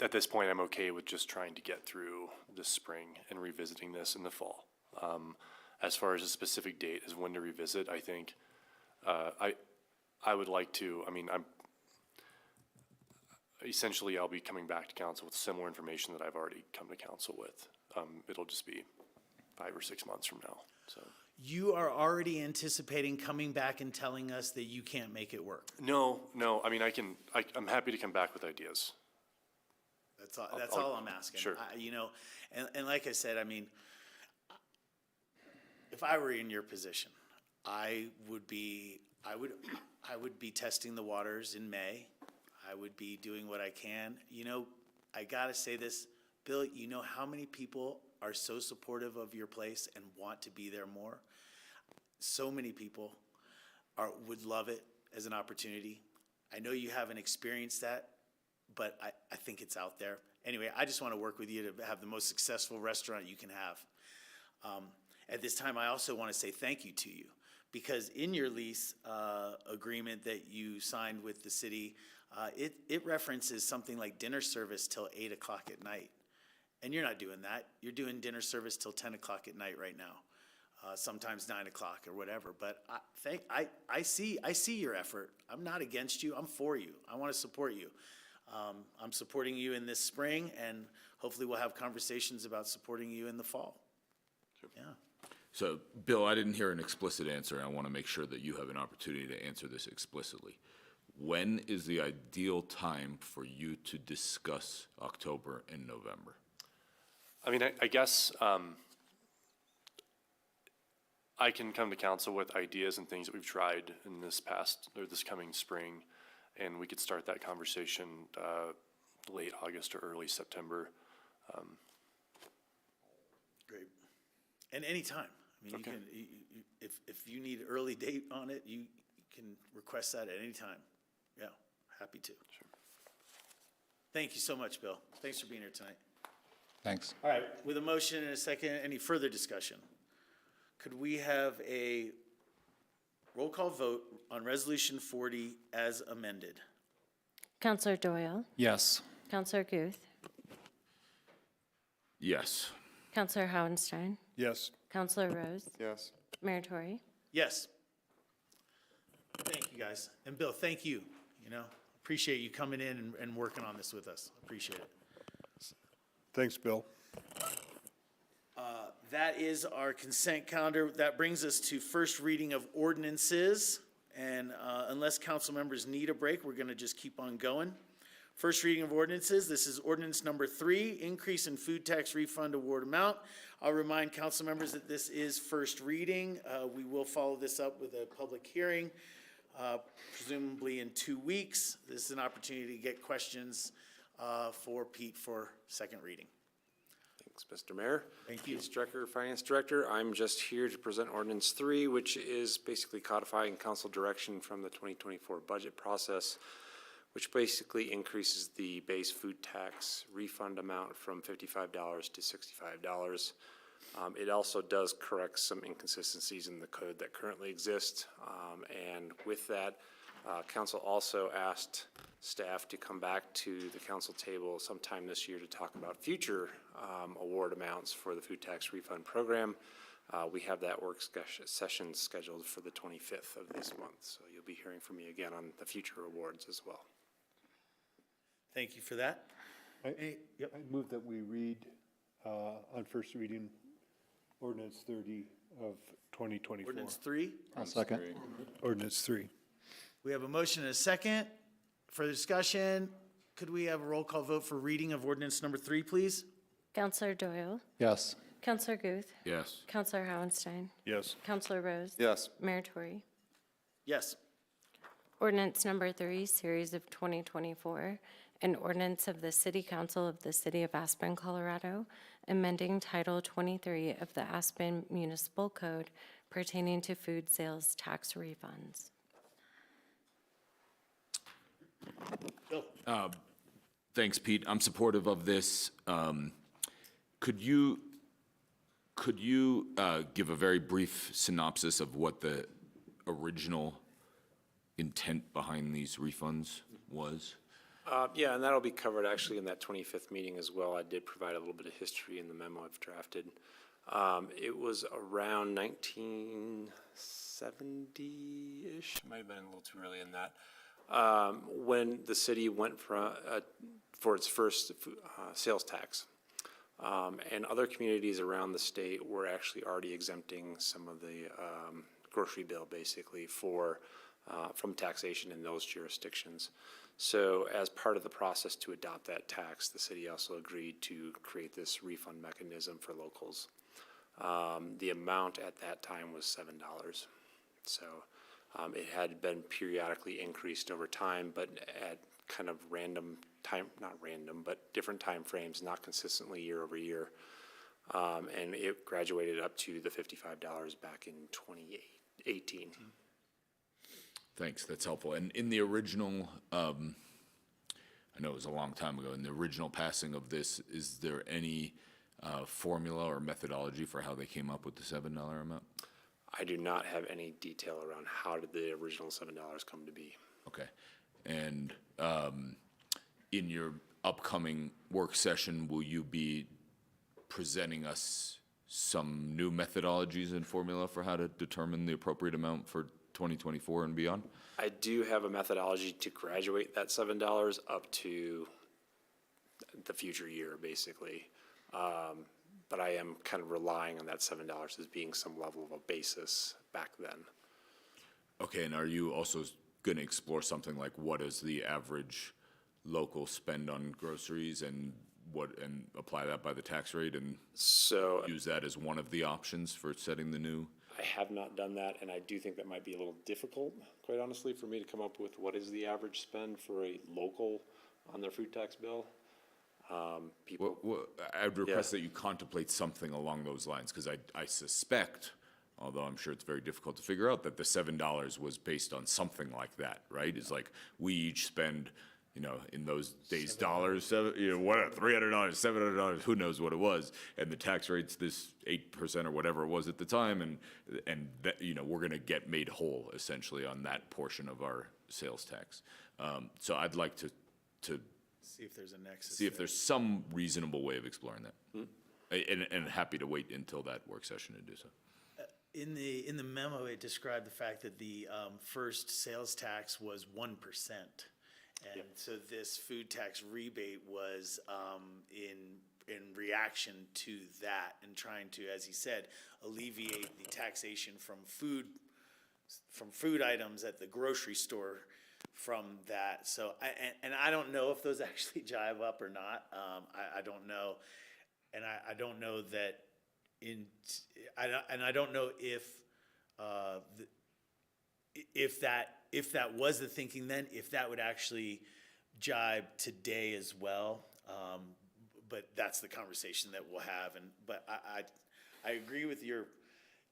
At this point, I'm okay with just trying to get through the spring and revisiting this in the fall. As far as a specific date as when to revisit, I think I would like to, essentially I'll be coming back to council with similar information that I've already come to council with. It'll just be 5 or 6 months from now, so. You are already anticipating coming back and telling us that you can't make it work. No, I'm happy to come back with ideas. That's all I'm asking. Sure. And like I said, if I were in your position, I would be testing the waters in May. I would be doing what I can. I gotta say this, Bill, you know how many people are so supportive of your place and want to be there more? So many people would love it as an opportunity. I know you haven't experienced that, but I think it's out there. Anyway, I just want to work with you to have the most successful restaurant you can have. At this time, I also want to say thank you to you, because in your lease agreement that you signed with the city, it references something like dinner service till 8 o'clock at night. And you're not doing that. You're doing dinner service till 10 o'clock at night right now, sometimes 9 o'clock or whatever. But I see your effort. I'm not against you. I'm for you. I want to support you. I'm supporting you in this spring, and hopefully we'll have conversations about supporting you in the fall. Sure. Yeah. So, Bill, I didn't hear an explicit answer. I want to make sure that you have an opportunity to answer this explicitly. When is the ideal time for you to discuss October and November? I guess I can come to council with ideas and things that we've tried in this coming spring, and we could start that conversation late August or early September. Great. And anytime. You can, if you need early date on it, you can request that at any time. Yeah, happy to. Sure. Thank you so much, Bill. Thanks for being here tonight. Thanks. All right, with a motion and a second, any further discussion? Could we have a roll call vote on Resolution 40 as amended? Counselor Doyle? Yes. Counselor Guth? Yes. Counselor Howenstein? Yes. Counselor Rose? Yes. Mayor Tory? Yes. Thank you, guys. And Bill, thank you. Appreciate you coming in and working on this with us. Appreciate it. Thanks, Bill. That is our consent calendar. That brings us to first reading of ordinances. And unless council members need a break, we're going to just keep on going. First reading of ordinances. This is ordinance number 3, increase in food tax refund award amount. I'll remind council members that this is first reading. We will follow this up with a public hearing, presumably in 2 weeks. This is an opportunity to get questions for Pete for second reading. Thanks, Mr. Mayor. Thank you. Pete Strecker, Finance Director. I'm just here to present Ordinance 3, which is basically codifying council direction from the 2024 budget process, which basically increases the base food tax refund amount from $55 to $65. It also does correct some inconsistencies in the code that currently exist. And with that, council also asked staff to come back to the council table sometime this year to talk about future award amounts for the food tax refund program. We have that work session scheduled for the 25th of this month, so you'll be hearing from me again on the future awards as well. Thank you for that. I move that we read on first reading ordinance 30 of 2024. Ordinance 3. I'll second. Ordinance 3. We have a motion and a second. Further discussion? Could we have a roll call vote for reading of ordinance number 3, please? Counselor Doyle? Yes. Counselor Guth? Yes. Counselor Howenstein? Yes. Counselor Rose? Yes. Mayor Tory? Yes. Ordinance number 3, series of 2024, An ordinance of the City Council of the City of Aspen, Colorado, amending Title 23 of the Aspen Municipal Code pertaining to food sales tax refunds. Thanks, Pete. I'm supportive of this. Could you give a very brief synopsis of what the original intent behind these refunds was? Yeah, and that'll be covered actually in that 25th meeting as well. I did provide a little bit of history in the memo I've drafted. It was around 1970-ish, might have been a little too early in that, when the city went for its first sales tax. And other communities around the state were actually already exempting some of the grocery bill basically from taxation in those jurisdictions. So as part of the process to adopt that tax, the city also agreed to create this refund mechanism for locals. The amount at that time was $7. So it had been periodically increased over time, but at kind of random time, not random, but different time frames, not consistently year over year. And it graduated up to the $55 back in 2018. Thanks, that's helpful. And in the original, I know it was a long time ago, in the original passing of this, is there any formula or methodology for how they came up with the $7 amount? I do not have any detail around how did the original $7 come to be. Okay. And in your upcoming work session, will you be presenting us some new methodologies and formula for how to determine the appropriate amount for 2024 and beyond? I do have a methodology to graduate that $7 up to the future year, basically. But I am kind of relying on that $7 as being some level of a basis back then. Okay, and are you also going to explore something like what is the average local spend on groceries and apply that by the tax rate and so use that as one of the options for setting the new? I have not done that, and I do think that might be a little difficult, quite honestly, for me to come up with what is the average spend for a local on their food tax bill. I'd request that you contemplate something along those lines, because I suspect, although I'm sure it's very difficult to figure out, that the $7 was based on something like that, right? It's like we each spend, in those days, dollars, $300, $700, who knows what it was, and the tax rate's this 8% or whatever it was at the time, and that, we're going to get made whole essentially on that portion of our sales tax. So I'd like to See if there's a nexus. see if there's some reasonable way of exploring that, and happy to wait until that work session to do so. In the memo, it described the fact that the first sales tax was 1%. And so this food tax rebate was in reaction to that and trying to, as he said, alleviate the taxation from food items at the grocery store from that. So I don't know if those actually jive up or not. I don't know, and I don't know that I don't know if that was the thinking then, if that would actually jibe today as well. But that's the conversation that we'll have. But I agree with your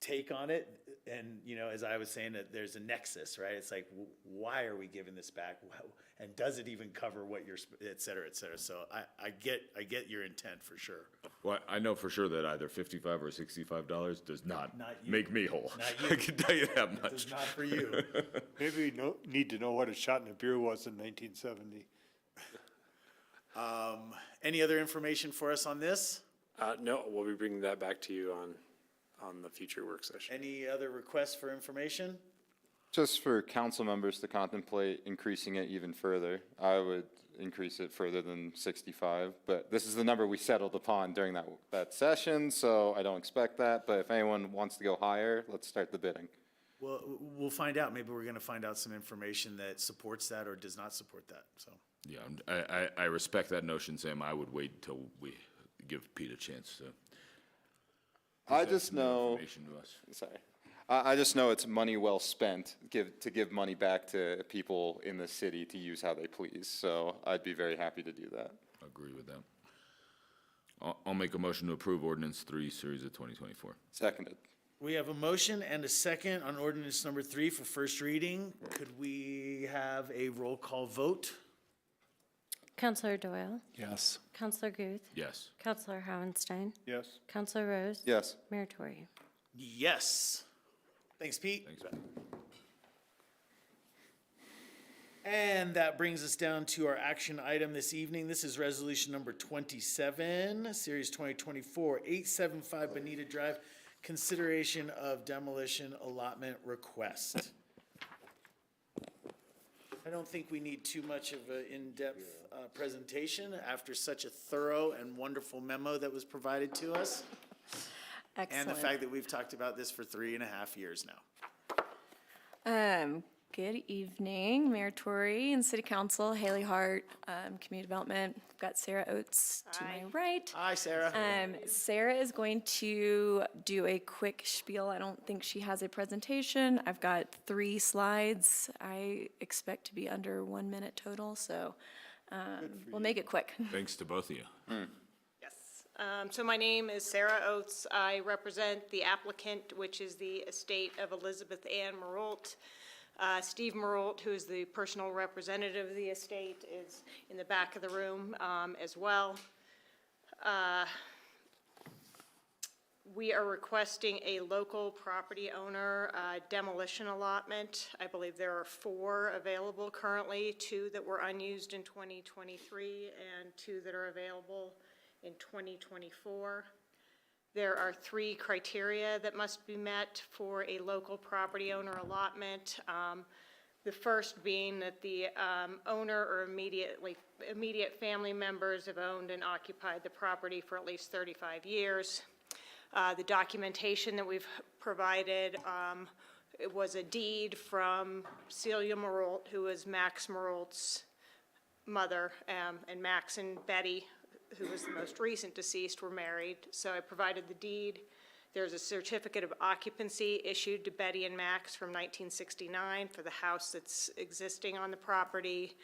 take on it. And, as I was saying, that there's a nexus, right? It's like, why are we giving this back? And does it even cover what you're, et cetera, et cetera? So I get your intent for sure. Well, I know for sure that either $55 or $65 does not you. make me whole. Not you. I can tell you that much. It's not for you. Maybe we need to know what a shot in a beer was in 1970. Any other information for us on this? No, we'll be bringing that back to you on the future work session. Any other requests for information? Just for council members to contemplate increasing it even further. I would increase it further than 65, but this is the number we settled upon during that session, so I don't expect that. But if anyone wants to go higher, let's start the bidding. Well, we'll find out. Maybe we're going to find out some information that supports that or does not support that. So. Yeah, I respect that notion, Sam. I would wait until we give Pete a chance to. I just know. Information to us. Sorry. I just know it's money well spent, to give money back to people in the city to use how they please. So I'd be very happy to do that. Agree with that. I'll make a motion to approve ordinance 3, series of 2024. Seconded. We have a motion and a second on ordinance number 3 for first reading. Could we have a roll call vote? Counselor Doyle? Yes. Counselor Guth? Yes. Counselor Howenstein? Yes. Counselor Rose? Yes. Mayor Tory? Yes. Thanks, Pete. Thanks. And that brings us down to our action item this evening. This is resolution number 27, series 2024, 875 Bonita Drive, consideration of demolition allotment request. I don't think we need too much of an in-depth presentation after such a thorough and wonderful memo that was provided to us. Excellent. And the fact that we've talked about this for 3.5 years now. Good evening, Mayor Tory and City Council, Haley Hart, Community Development. I've got Sarah Oates to my right. Hi, Sarah. Sarah is going to do a quick spiel. I don't think she has a presentation. I've got 3 slides. I expect to be under 1 minute total, so we'll make it quick. Thanks to both of you. So my name is Sarah Oates. I represent the applicant, which is the estate of Elizabeth Ann Marult. Steve Marult, who is the personal representative of the estate, is in the back of the room as well. We are requesting a local property owner demolition allotment. I believe there are 4 available currently, 2 that were unused in 2023 and 2 that are available in 2024. There are 3 criteria that must be met for a local property owner allotment. The first being that the owner or immediate family members have owned and occupied the property for at least 35 years. The documentation that we've provided, it was a deed from Celia Marult, who is Max Marult's mother, and Max and Betty, who was the most recent deceased, were married. So I provided the deed. There's a certificate of occupancy issued to Betty and Max from 1969 for the house that's existing on the property.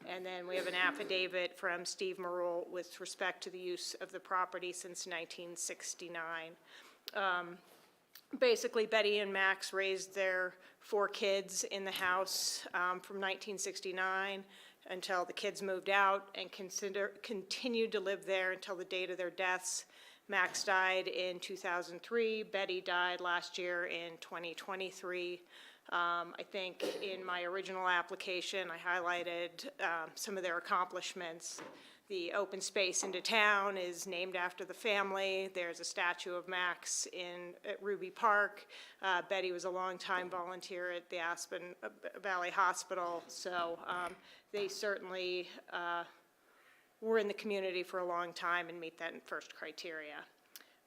And then we have an affidavit from Steve Marult with respect to the use of the property since 1969. Basically, Betty and Max raised their 4 kids in the house from 1969 until the kids moved out and continued to live there until the date of their deaths. Max died in 2003. Betty died last year in 2023. I think in my original application, I highlighted some of their accomplishments. The open space into town is named after the family. There's a statue of Max at Ruby Park. Betty was a longtime volunteer at the Aspen Valley Hospital, so they certainly were in the community for a long time and meet that first criteria.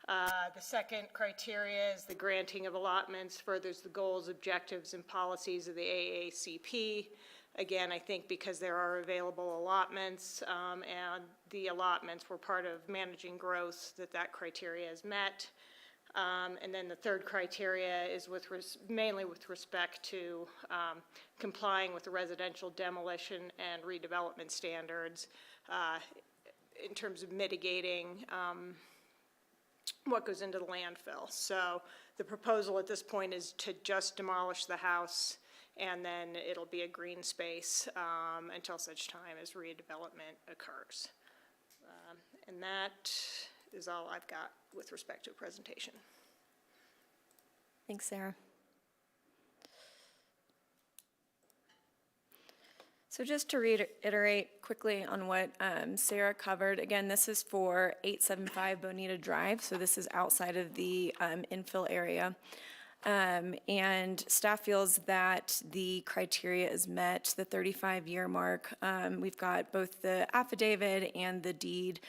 The second criteria is the granting of allotments furthers the goals, objectives, and policies of the AACP. Again, I think because there are available allotments and the allotments were part of managing growth, that criteria is met. And then the third criteria is mainly with respect to complying with the residential demolition and redevelopment standards in terms of mitigating what goes into the landfill. So the proposal at this point is to just demolish the house, and then it'll be a green space until such time as redevelopment occurs. And that is all I've got with respect to a presentation. Thanks, Sarah. So just to reiterate quickly on what Sarah covered, again, this is for 875 Bonita Drive, so this is outside of the infill area. And staff feels that the criteria is met, the 35-year mark. We've got both the affidavit and the deed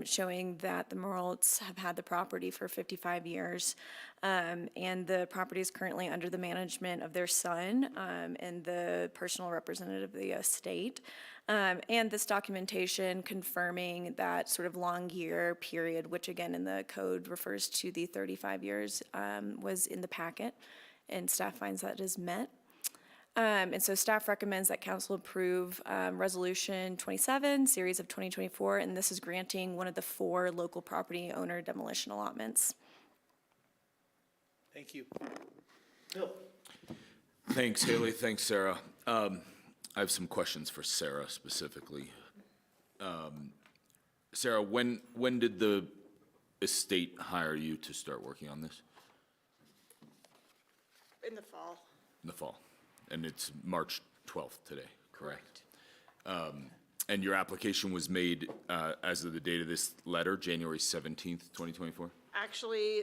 showing that the Marults have had the property for 55 years. And the property is currently under the management of their son and the personal representative of the estate. And this documentation confirming that sort of long year period, which again in the code refers to the 35 years, was in the packet. and staff finds that is met. And so staff recommends that council approve Resolution 27, Series of 2024, and this is granting one of the 4 local property owner demolition allotments. Thank you. Bill? Thanks, Haley. Thanks, Sarah. I have some questions for Sarah specifically. Sarah, when did the estate hire you to start working on this? In the fall. In the fall. And it's March 12th today, correct? And your application was made as of the date of this letter, January 17th, 2024? Actually,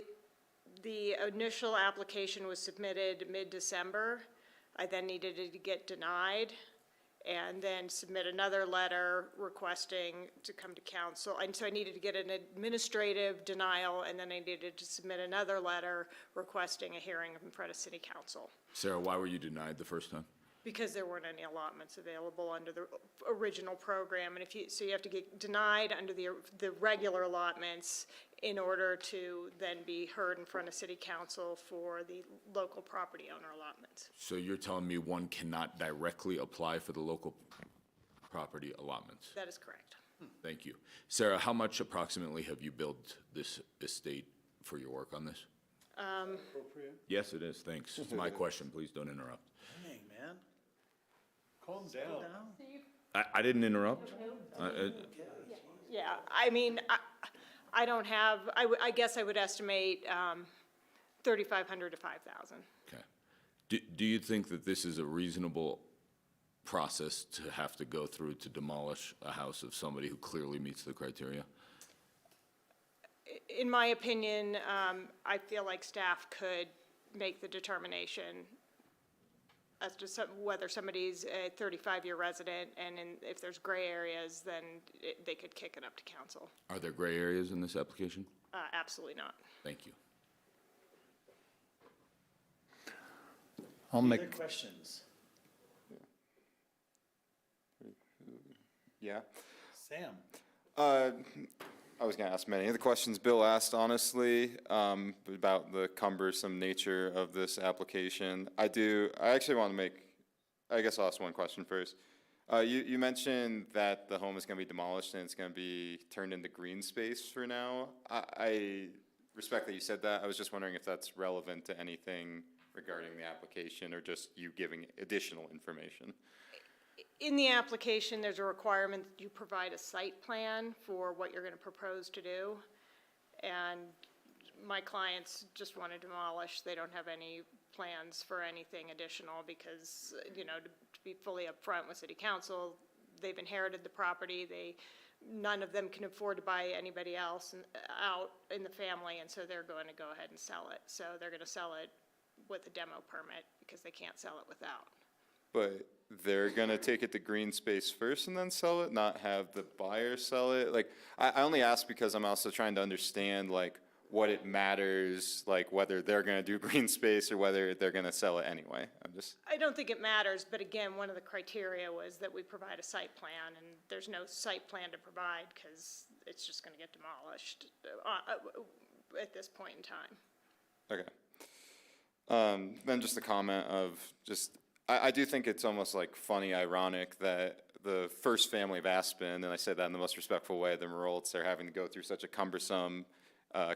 the initial application was submitted mid-December. I then needed it to get denied and then submit another letter requesting to come to council. And so I needed to get an administrative denial, and then I needed to submit another letter requesting a hearing in front of city council. Sarah, why were you denied the first time? Because there weren't any allotments available under the original program, and so you have to get denied under the regular allotments in order to then be heard in front of city council for the local property owner allotments. So you're telling me one cannot directly apply for the local property allotments? That is correct. Thank you. Sarah, how much approximately have you billed this estate for your work on this? Yes, it is. Thanks. It's my question. Please don't interrupt. Dang, man. Calm down. I didn't interrupt. Yeah, I mean, I don't have, I guess I would estimate 3,500 to 5,000. Okay. Do you think that this is a reasonable process to have to go through to demolish a house of somebody who clearly meets the criteria? In my opinion, I feel like staff could make the determination as to whether somebody's a 35-year resident, and if there's gray areas, then they could kick it up to council. Are there gray areas in this application? Absolutely not. Thank you. I'll Any make. other questions? Yeah. Sam? I was going to ask many of the questions Bill asked, honestly, about the cumbersome nature of this application. I actually want to make, I guess I'll ask one question first. You mentioned that the home is going to be demolished and it's going to be turned into green space for now. I respect that you said that. I was just wondering if that's relevant to anything regarding the application or just you giving additional information. In the application, there's a requirement that you provide a site plan for what you're going to propose to do. And my clients just want to demolish. They don't have any plans for anything additional because, you know, to be fully upfront with city council, they've inherited the property. None of them can afford to buy anybody else out in the family, and so they're going to go ahead and sell it. So they're going to sell it with a demo permit because they can't sell it without. But they're going to take it to green space first and then sell it, not have the buyer sell it? Like, I only ask because I'm also trying to understand, like, what it matters, like, whether they're going to do green space or whether they're going to sell it anyway. I don't think it matters, but again, one of the criteria was that we provide a site plan, and there's no site plan to provide because it's just going to get demolished at this point in time. Okay. Then just a comment of just, I do think it's almost like funny, ironic that the first family of Aspen, and I say that in the most respectful way, the Merolts are having to go through such a cumbersome,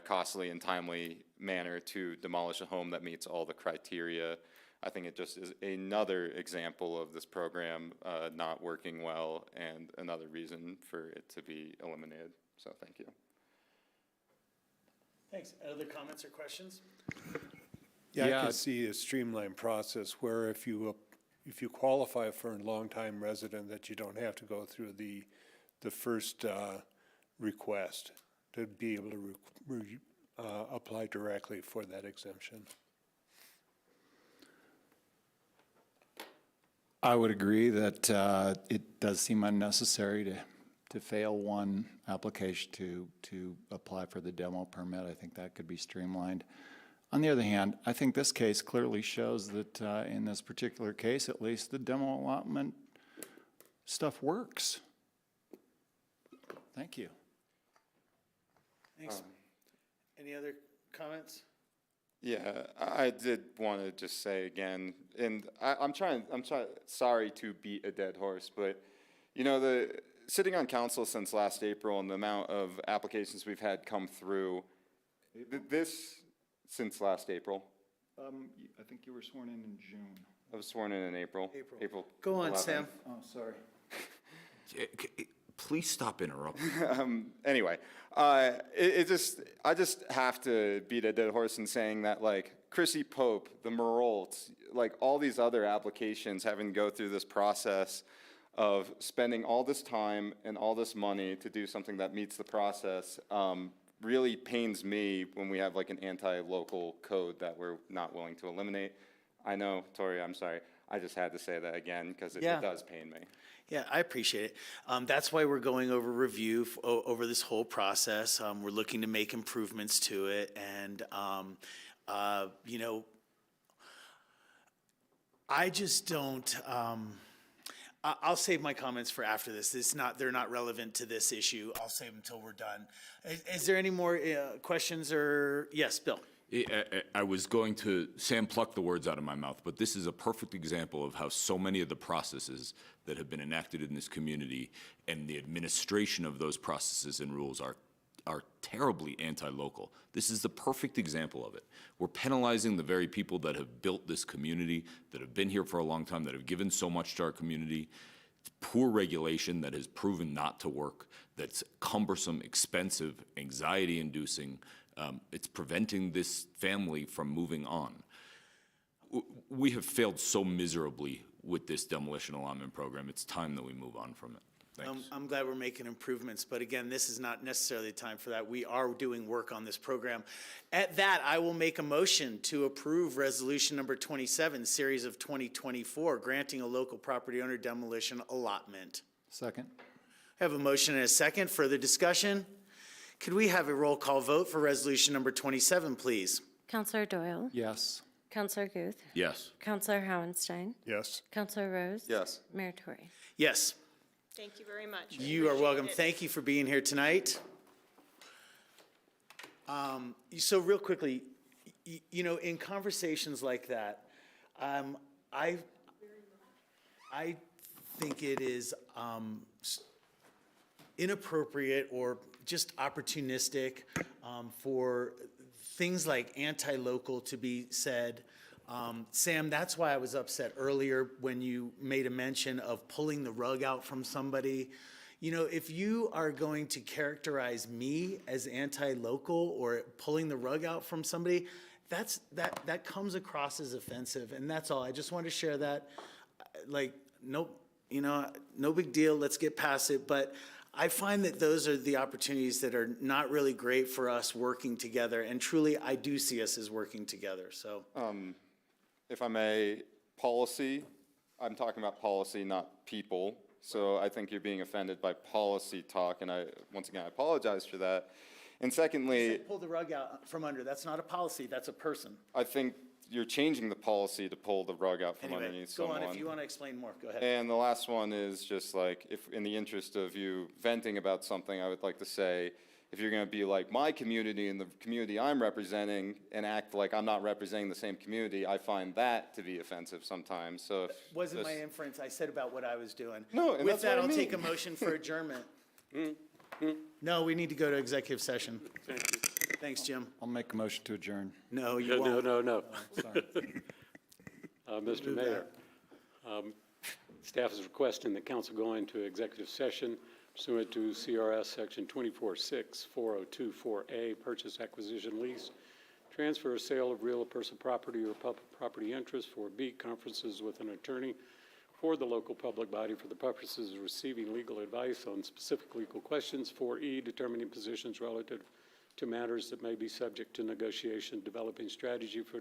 costly and timely manner to demolish a home that meets all the criteria. I think it just is another example of this program not working well and another reason for it to be eliminated. So thank you. Thanks. Other comments or questions? Yeah, I could see a streamlined process where if you qualify for a longtime resident, that you don't have to go through the first request to be able to apply directly for that exemption. I would agree that it does seem unnecessary to fail one application to apply for the demo permit. I think that could be streamlined. On the other hand, I think this case clearly shows that in this particular case, at least, the demo allotment stuff works. Thank you. Thanks. Any other comments? Yeah, I did want to just say again, and I'm sorry to beat a dead horse, but, you know, sitting on council since last April and the amount of applications we've had come through, since last April. I think you were sworn in June. I was sworn in April. April. Go on, 11th. Sam. Oh, sorry. Please stop interrupting. Anyway, I just have to beat a dead horse in saying that, like, Chrissy Pope, the Merolts, like all these other applications having to go through this process of spending all this time and all this money to do something that meets the process, really pains me when we have like an anti-local code that we're not willing to eliminate. I know, Tori, I'm sorry. I just had to say that again because it does pain me. Yeah, I appreciate it. That's why we're going over review over this whole process. We're looking to make improvements to it, and you know, I just don't. I'll save my comments for after this. They're not relevant to this issue. I'll save them until we're done. Is there any more questions or yes, Bill? I was going to, Sam plucked the words out of my mouth, but this is a perfect example of how so many of the processes that have been enacted in this community and the administration of those processes and rules are terribly anti-local. This is the perfect example of it. We're penalizing the very people that have built this community, that have been here for a long time, that have given so much to our community. It's poor regulation that has proven not to work, that's cumbersome, expensive, anxiety-inducing. It's preventing this family from moving on. We have failed so miserably with this demolition alignment program. It's time that we move on from it. Thanks. I'm glad we're making improvements, but again, this is not necessarily the time for that. We are doing work on this program. At that, I will make a motion to approve resolution number 27, series of 2024, granting a local property owner demolition allotment. Second. I have a motion and a second. Further discussion? Could we have a roll call vote for resolution number 27, please? Counselor Doyle? Yes. Counselor Guth? Yes. Counselor Howenstein? Yes. Counselor Rose? Yes. Mayor Tory? Yes. Thank you very much. You are welcome. Appreciate it. Thank you for being here tonight. So real quickly, you know, in conversations like that, I think it is inappropriate or just opportunistic for things like anti-local to be said. Sam, that's why I was upset earlier when you made a mention of pulling the rug out from somebody. You know, if you are going to characterize me as anti-local or pulling the rug out from somebody, that comes across as offensive, and that's all. I just wanted to share that. Like, nope, you know, no big deal. Let's get past it. But I find that those are the opportunities that are not really great for us working together, and truly, I do see us as working together. So. If I may, policy, I'm talking about policy, not people. So I think you're being offended by policy talk, and once again, I apologize for that. And secondly, Pull the rug out from under. That's not a policy, that's a person. I think you're changing the policy to pull the rug out from Anyway, underneath go someone. on, if you want to explain more, go ahead. And the last one is just like, if in the interest of you venting about something, I would like to say, if you're going to be like my community and the community I'm representing and act like I'm not representing the same community, I find that to be offensive sometimes. So if Wasn't this- my inference, I said about what I was doing. No, and With that's that, what I I'll take a mean. motion for adjournment. No, we need to go to executive session. Thanks, Jim. I'll make a motion to adjourn. No, you No, won't. no. Sorry. Mr. Move Mayor, staff is requesting that council go into executive session pursuant to CRS Section 24-6, 4024A, purchase, acquisition, lease, transfer, or sale of real or personal property or public property interest. 4B, conferences with an attorney for the local public body for the purposes of receiving legal advice on specific legal questions. 4E, determining positions relative to matters that may be subject to negotiation, developing strategy for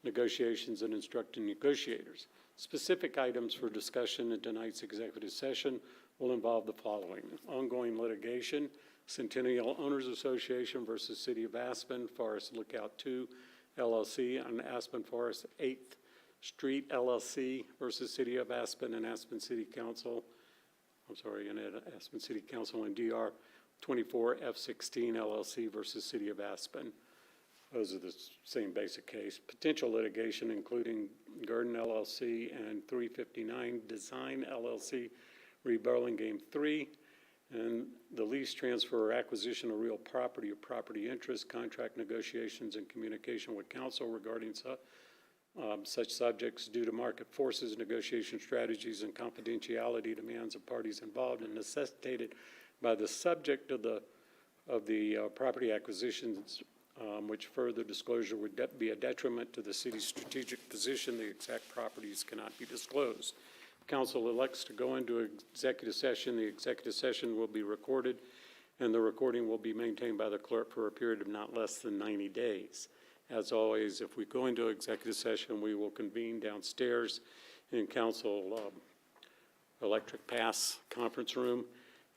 negotiations, and instructing negotiators. Specific items for discussion in tonight's executive session will involve the following: ongoing litigation, Centennial Owners Association versus City of Aspen, Forest Lookout 2 LLC, and Aspen Forest 8th Street LLC versus City of Aspen and Aspen City Council, Aspen City Council and DR 24 F16 LLC versus City of Aspen. Those are the same basic case. Potential litigation including Garden LLC and 359 Design LLC, Burlingame 3, and the lease, transfer, or acquisition of real property or property interest, contract negotiations, and communication with counsel regarding such subjects due to market forces, negotiation strategies, and confidentiality demands of parties involved, and necessitated by the subject of the property acquisitions, which further disclosure would be a detriment to the city's strategic position. The exact properties cannot be disclosed. Council elects to go into executive session. The executive session will be recorded, and the recording will be maintained by the clerk for a period of not less than 90 days. As always, if we go into executive session, we will convene downstairs in council electric pass conference room,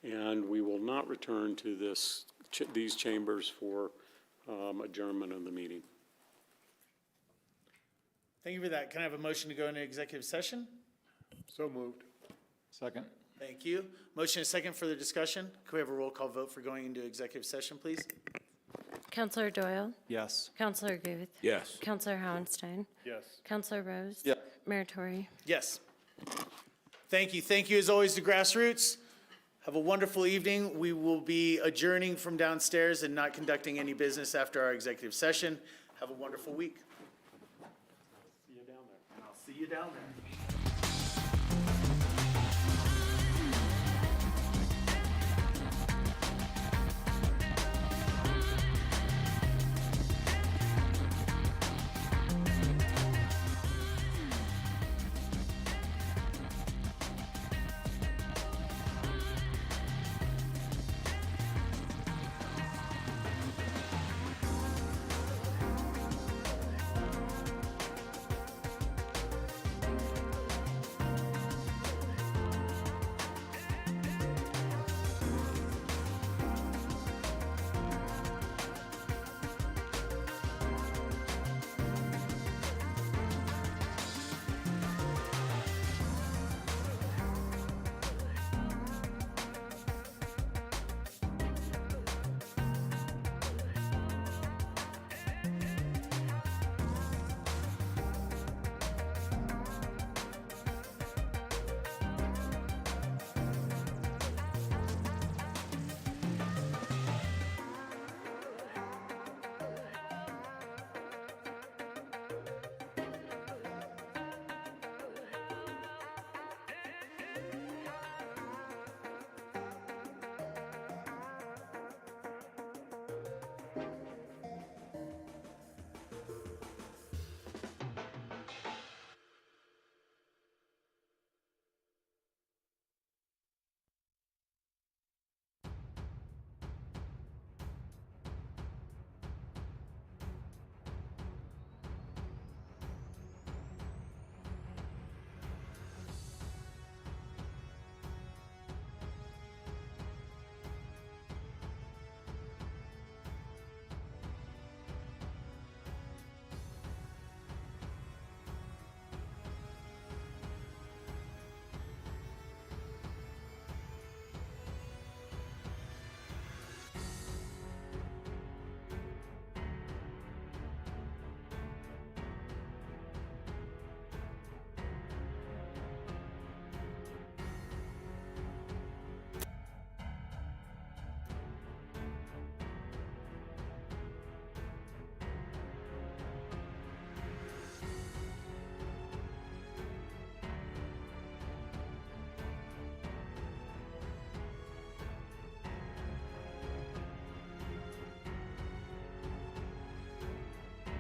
and we will not return to these chambers for adjournment of the meeting. Thank you for that. Can I have a motion to go into executive session? So moved. Second. Thank you. Motion is second. Further discussion? Can we have a roll call vote for going into executive session, please? Counselor Doyle? Yes. Counselor Guth? Yes. Counselor Howenstein? Yes. Counselor Rose? Yes. Mayor Tory? Yes. Thank you. Thank you as always to Grassroots. Have a wonderful evening. We will be adjourning from downstairs and not conducting any business after our executive session. Have a wonderful week. See you down there. And I'll see you down there.